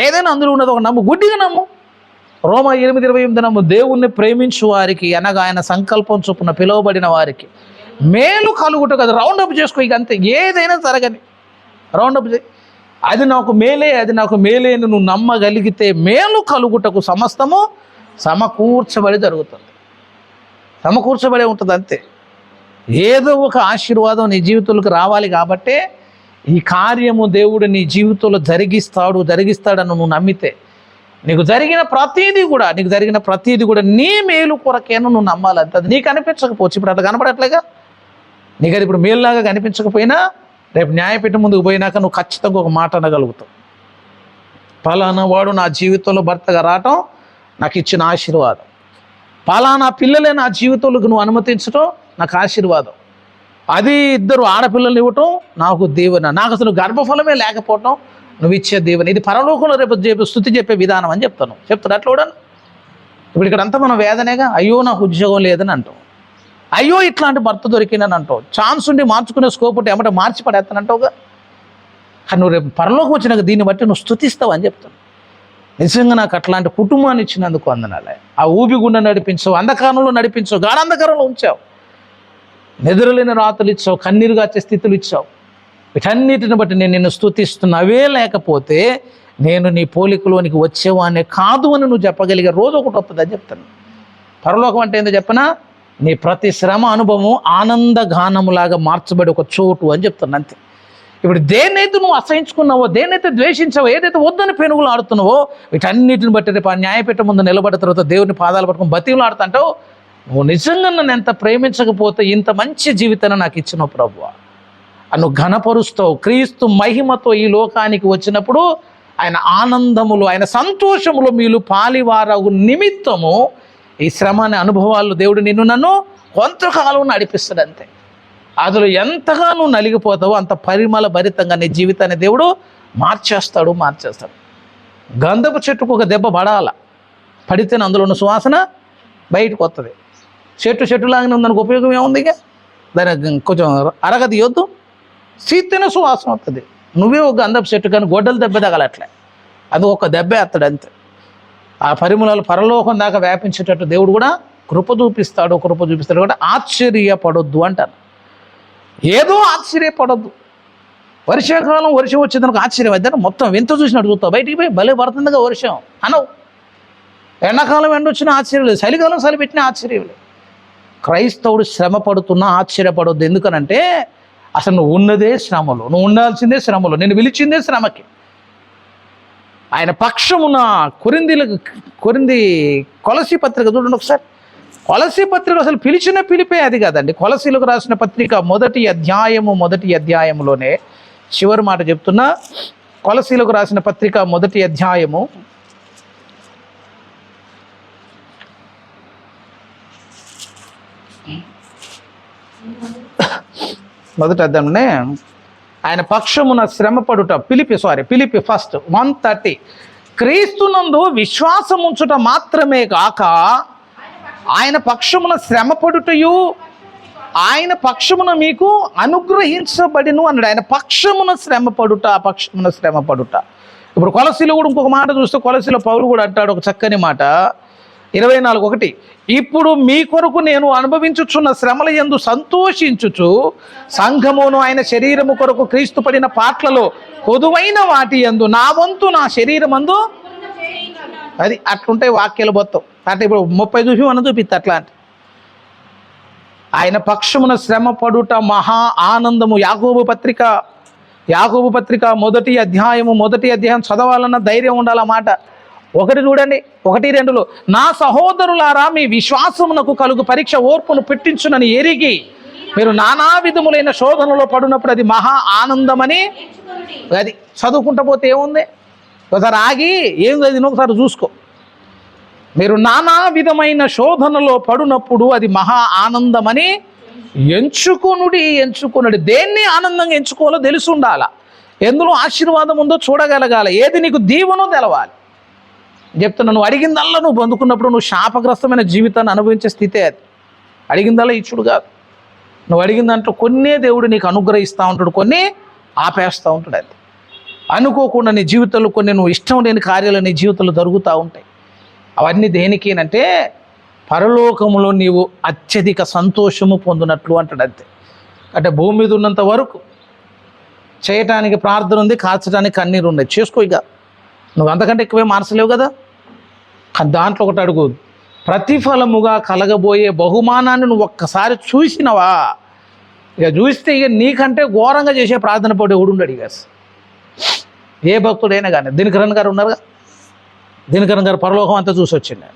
ఏదైనా అందులో ఉన్నది ఒక నమ్ము, గుడ్డిగా నమ్ము. రోమా 8:28 నమ్ము, దేవుణ్ణి ప్రేమించు వారికి అనగా ఆయన సంకల్పం చొప్పున పిలువబడిన వారికి మేలు కలుగుట కదా. రౌండప్ చేసుకో, ఇక అంతే, ఏదైనా జరగని రౌండప్ చేయి. అది నాకు మేలే అని నువ్వు నమ్మగలిగితే మేలు కలుగుటకు సమస్తము సమకూర్చబడి జరుగుతుంది, సమకూర్చబడి ఉంటుంది. అంతే. ఏదో ఒక ఆశీర్వాదం నీ జీవితంలోకి రావాలి కాబట్టే ఈ కార్యము దేవుడు నీ జీవితంలో జరిగిస్తాడని నువ్వు నమ్మితే నీకు జరిగిన ప్రతీది కూడా నీ మేలు కొరకేను నువ్వు నమ్మాలంటే. అది నీకు అనిపించకపోవచ్చు, ఇప్పుడు అట్లా కనపడట్లేగా, నీకు అది ఇప్పుడు మేలులాగా కనిపించకపోయినా రేపు న్యాయపీఠం ముందుకు పోయినాక నువ్వు ఖచ్చితంగా ఒక మాట అనగలుగుతావు, పలానా వాడు నా జీవితంలో భర్తగా రావటం నాకు ఇచ్చిన ఆశీర్వాదం, పలానా పిల్లలే నా జీవితంలోకి నువ్వు అనుమతించడం నాకు ఆశీర్వాదం, అది 2 ఆడపిల్లలు ఇవ్వటం నాకు దీవెన, నాకు అసలు గర్భఫలమే లేకపోవటం నువ్వు ఇచ్చే దీవెన. ఇది పరలోకంలో రేపు స్తుతి చెప్పే విధానం అని చెప్తాడు. అట్లా కూడా ఇప్పుడు ఇక్కడంతా మనం వేదనేగా, అయ్యో నాకు ఉద్యోగం లేదని అంటాం, అయ్యో ఇట్లాంటి భర్త దొరికిందని అంటావు, ఛాన్స్ ఉండి మార్చుకునే స్కోప్ ఉంటే ఏమంటే మార్చి పడేస్తానంటావుగా. కానీ నువ్వు రేపు పరలోకం వచ్చినాక దీన్ని బట్టి నువ్వు స్తుతిస్తావు అని చెప్తాను. నిజంగా నాకు అట్లాంటి కుటుంబాన్ని ఇచ్చినందుకు వందనాలే. ఆ ఊబిగుండా నడిపించావు, అంధకారంలో నడిపించావు, గాఢంధకారంలో ఉంచావు, నిద్రలేని రాత్రులు ఇచ్చావు, కన్నీరు గాచే స్థితులు ఇచ్చావు, వీటన్నిటిని బట్టి నేను నిన్ను స్తుతిస్తున్నవే లేకపోతే నేను నీ పోలికలోనికి వచ్చేవాడిని కాదు అని నువ్వు చెప్పగలిగే రోజు ఒకటి వస్తుందని చెప్తాను. పరలోకం అంటే ఏందో చెప్పనా, నీ ప్రతి శ్రమ అనుభవం ఆనందగానములాగా మార్చబడి ఒక చోటు అని చెప్తాను అంతే. ఇప్పుడు దేన్నైతే నువ్వు అసహించుకున్నావో, దేన్నైతే ద్వేషించావో, ఏదైతే వద్దని పెనుగులు ఆడుతున్నావో, వీటన్నిటిని బట్టి రేపు ఆ న్యాయపీఠ ముందు నిలబడిన తర్వాత దేవుని పాదాలు పట్టుకుని బతివులు ఆడుతుంటావు. నువ్వు నిజంగా నన్ను ఎంత ప్రేమించకపోతే ఇంత మంచి జీవితాన్ని నాకు ఇచ్చినావు ప్రభువా, నువ్వు ఘనపరుస్తావు. క్రీస్తు మహిమతో ఈ లోకానికి వచ్చినప్పుడు ఆయన ఆనందములు, ఆయన సంతోషములు మీరు పాలివారగు నిమిత్తము ఈ శ్రమ అనే అనుభవాలు దేవుడు నన్ను కొంతకాలం నడిపిస్తాడు అంతే. అందులో ఎంతగా నువ్వు నలిగిపోతావో అంత పరిమళ భరితంగా నీ జీవితాన్ని దేవుడు మార్చేస్తాడు. గంధపు చెట్టుకు ఒక దెబ్బ పడాల, పడితేనే అందులో ఉన్న సువాసన బయటకు వస్తుంది. చెట్టు లాగానే ఉందానికి ఉపయోగం ఏముంది? ఇక దానికి కొంచెం అరగదీయొద్దు, సీతేనే సువాసన వస్తుంది. నువ్వే ఒక గంధపు చెట్టు కానీ గొడ్డలు దెబ్బ తగలట్లే, అది ఒక దెబ్బ ఎత్తాడు అంతే. ఆ పరిమళాలు పరలోకం దాకా వ్యాపించేటట్టు దేవుడు కూడా కృప చూపిస్తాడు కూడా. ఆశ్చర్యపడొద్దు అంటారు. ఏదో ఆశ్చర్యపడొద్దు. వర్షాకాలం వర్షం వచ్చేదానికి ఆశ్చర్యం అయితే మొత్తం వింత చూసినట్టు చూస్తావు. బయటికి పోయి భలే పడుతుందిగా వర్షం అనవు. ఎండాకాలం ఎండ వచ్చినా ఆశ్చర్యం లేదు, చలికాలం చలి పెట్టినా ఆశ్చర్యం లేదు. క్రైస్తవుడు శ్రమ పడుతున్నా ఆశ్చర్యపడొద్దు. ఎందుకనంటే అసలు నువ్వు ఉన్నదే శ్రమలో, నువ్వు ఉండాల్సిందే శ్రమలో, నేను పిలిచిందే శ్రమకి. ఆయన పక్షమున కొరింది కొలసీ పత్రిక చూడండి ఒకసారి. కొలసీ పత్రిక అసలు పిలిచిన పిలిపే అది కాదండి. కొలసీలకు రాసిన పత్రిక మొదటి అధ్యాయములోనే చివరి మాట చెప్తున్నా. కొలసీలకు రాసిన పత్రిక మొదటి అధ్యాయము ఆయన పక్షమున శ్రమపడుట పిలిపి ఫస్ట్ 1:30 క్రీస్తునందు విశ్వాసముంచుట మాత్రమే కాక ఆయన పక్షమున శ్రమపడుటయు ఆయన పక్షమున మీకు అనుగ్రహించబడిను అన్నాడు. ఆయన పక్షమున శ్రమపడుట. ఇప్పుడు కొలసీలో కూడా ఇంకొక మాట చూస్తే, కొలసీలో పౌలు కూడా అంటాడు ఒక చక్కని మాట 24:1 ఇప్పుడు మీ కొరకు నేను అనుభవించుచున్న శ్రమల యందు సంతోషించుచు సంఘమును ఆయన శరీరము కొరకు క్రీస్తు పడిన పాటలలో పొదువైన వాటి యందు నా వంతు నా శరీరమందు అది అట్లుంటాయి వాక్యాలు మొత్తం. అంటే ఇప్పుడు 30 చూసి మనం చూపిస్తా అట్లాంటి. ఆయన పక్షమున శ్రమ పడుట మహా ఆనందము. యాకోబు పత్రిక మొదటి అధ్యాయం చదవాలన్న ధైర్యం ఉండాలన్నమాట. 1 చూడండి, 1-2లో నా సహోదరులారా మీ విశ్వాసమునకు కలుగు పరీక్ష ఓర్పును పెట్టించునని ఎరిగి మీరు నానా విధములైన శోధనలో పడినప్పుడు అది మహా ఆనందమని. అది చదువుకుంటా పోతే ఏముంది, ఒకసారి ఆగి ఏం చదివినా ఒకసారి చూసుకో. మీరు నానా విధమైన శోధనలో పడినప్పుడు అది మహా ఆనందమని ఎంచుకొనుడి. దేన్ని ఆనందంగా ఎంచుకోవాలో తెలిసి ఉండాల. ఎందులో ఆశీర్వాదం ఉందో చూడగలగాలి. ఏది నీకు దీవెనో తెలవాలి. చెప్తున్నా, నువ్వు అడిగిందల్లా నువ్వు పొందుకున్నప్పుడు నువ్వు శాపగ్రస్తమైన జీవితాన్ని అనుభవించే స్థితే అది. అడిగిందల్లా ఇచ్చుడు కాదు. నువ్వు అడిగిన దాంట్లో కొన్నే దేవుడు నీకు అనుగ్రహిస్తూ ఉంటాడు, కొన్ని ఆపేస్తూ ఉంటాడు. అది అనుకోకుండా నీ జీవితంలో కొన్ని నువ్వు ఇష్టం లేని కార్యాలు నీ జీవితంలో జరుగుతూ ఉంటాయి. అవన్నీ దేనికేనంటే పరలోకములో నీవు అత్యధిక సంతోషము పొందినట్లు అంటాడు అంతే. అంటే భూమి మీద ఉన్నంత వరకు చేయటానికి ప్రార్థన ఉంది, కాల్చడానికి కన్నీరు ఉన్నాయి, చేసుకో. ఇక నువ్వు అంతకంటే ఎక్కువే మార్చలేవు కదా. దాంట్లో ఒకటి అడుగు, ప్రతిఫలముగా కలగబోయే బహుమానాన్ని నువ్వు ఒక్కసారి చూసినవా? ఇక చూస్తే ఇక నీకంటే ఘోరంగా చేసే ప్రార్థన పోటీ ఎవడుండడు. ఇక ఏ భక్తుడైనా కానీ దినకరన్ గారు ఉన్నారుగా, దినకరన్ గారు పరలోకం అంతా చూసి వచ్చింది.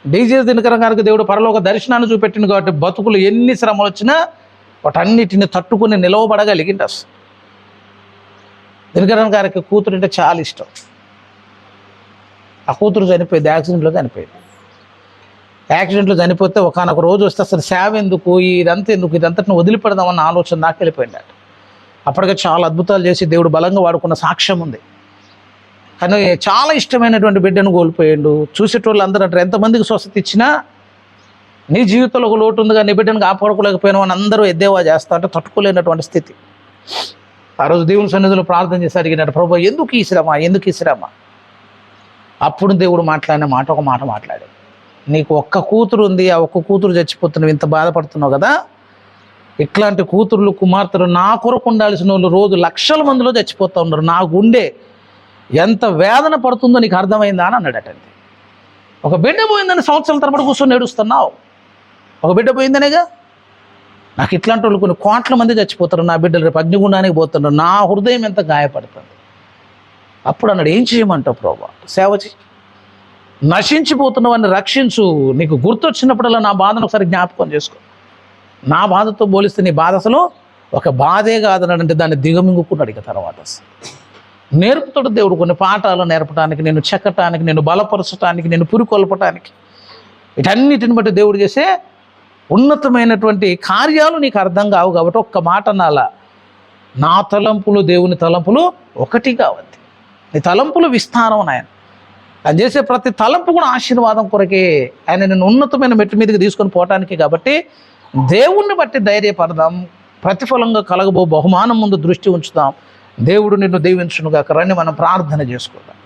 డీజే దినకరన్ గారికి దేవుడు పరలోక దర్శనాన్ని చూపెట్టింది కాబట్టి బతుకులు ఎన్ని శ్రమలు వచ్చినా వాటన్నిటిని తట్టుకుని నిలవబడగలిగింది. అసలు దినకరన్ గారికి కూతురు అంటే చాలా ఇష్టం. ఆ కూతురు చనిపోయింది, యాక్సిడెంట్లో చనిపోతే ఒకనొక రోజు వస్తే అసలు సేవ ఎందుకు, ఇదంతటిని వదిలిపెడదామన్న ఆలోచన దాకా వెళ్ళిపోయింది. అప్పటికే చాలా అద్భుతాలు చేసి దేవుడు బలంగా వాడుకున్న సాక్ష్యం ఉంది. కానీ చాలా ఇష్టమైనటువంటి బిడ్డను కోల్పోయాడు. చూసేటోళ్ళు అందరూ అంటారు, ఎంతమందికి స్వస్థత ఇచ్చినా నీ జీవితంలో ఒక లోటు ఉందిగా, నీ బిడ్డను కాపాడుకోలేకపోయినావు అని అందరూ ఎద్దేవా చేస్తా అంటే తట్టుకోలేనటువంటి స్థితి. ఆ రోజు దేవుని సన్నిధిలో ప్రార్థన చేసి అడిగినాడు, ప్రభు ఎందుకు ఈ శ్రమ? అప్పుడు దేవుడు మాట్లాడిన మాట ఒక మాట మాట్లాడాడు, నీకు ఒక్క కూతురు ఉంది, ఆ ఒక్క కూతురు చచ్చిపోతున్నావు, ఇంత బాధపడుతున్నావు కదా, ఇట్లాంటి కూతుర్లు కుమార్తెలు నా కొరకు ఉండాల్సిన వాళ్ళు రోజు లక్షల మందిలో చచ్చిపోతూ ఉన్నారు. నా గుండె ఎంత వేదన పడుతుందో నీకు అర్థమైందా అని అన్నాడటండి. ఒక బిడ్డ పోయిందని సంవత్సరాల తరబడి కూర్చొని ఏడుస్తున్నావు. ఒక బిడ్డ పోయిందనేగా. నాకు ఇట్లాంటి వాళ్ళు కొన్ని కోట్ల మంది చచ్చిపోతారు, నా బిడ్డలు రేపు అగ్నిగుండానికి పోతున్నారు, నా హృదయం ఎంత గాయపడుతుంది. అప్పుడు అన్నాడు, ఏం చేయమంటావు ప్రభువా? సేవ చేయి, నశించిపోతున్నవాడిని రక్షించు. నీకు గుర్తొచ్చినప్పుడల్లా నా బాధను ఒకసారి జ్ఞాపకం చేసుకో. నా బాధతో పోలిస్తే నీ బాధ అసలు ఒక బాధే కాదనంటే దాన్ని దిగమింగుకున్నాడు. ఇక తర్వాత నేర్పుతాడు దేవుడు కొన్ని పాఠాలు నేర్పడానికి, నేను చెక్కటానికి, నేను బలపరచడానికి, నేను పురికొల్పటానికి. వీటన్నిటిని బట్టి దేవుడు చేసే ఉన్నతమైనటువంటి కార్యాలు నీకు అర్థం కావు. కాబట్టి ఒక్క మాట అనాలా, నా తలంపులు దేవుని తలంపులు ఒకటి కావద్దు. నీ తలంపులు విస్తారం ఆయన. ఆయన చేసే ప్రతి తలంపు కూడా ఆశీర్వాదం కొరకే. ఆయన నేను ఉన్నతమైన మెట్టు మీదకి తీసుకొని పోవటానికి. కాబట్టి దేవుణ్ణి బట్టి ధైర్యపడదాం. ప్రతిఫలంగా కలగబో బహుమానం ముందు దృష్టి ఉంచుదాం. దేవుడు నిన్ను దీవించునుగాక. రండి మనం ప్రార్థన చేసుకుందాం.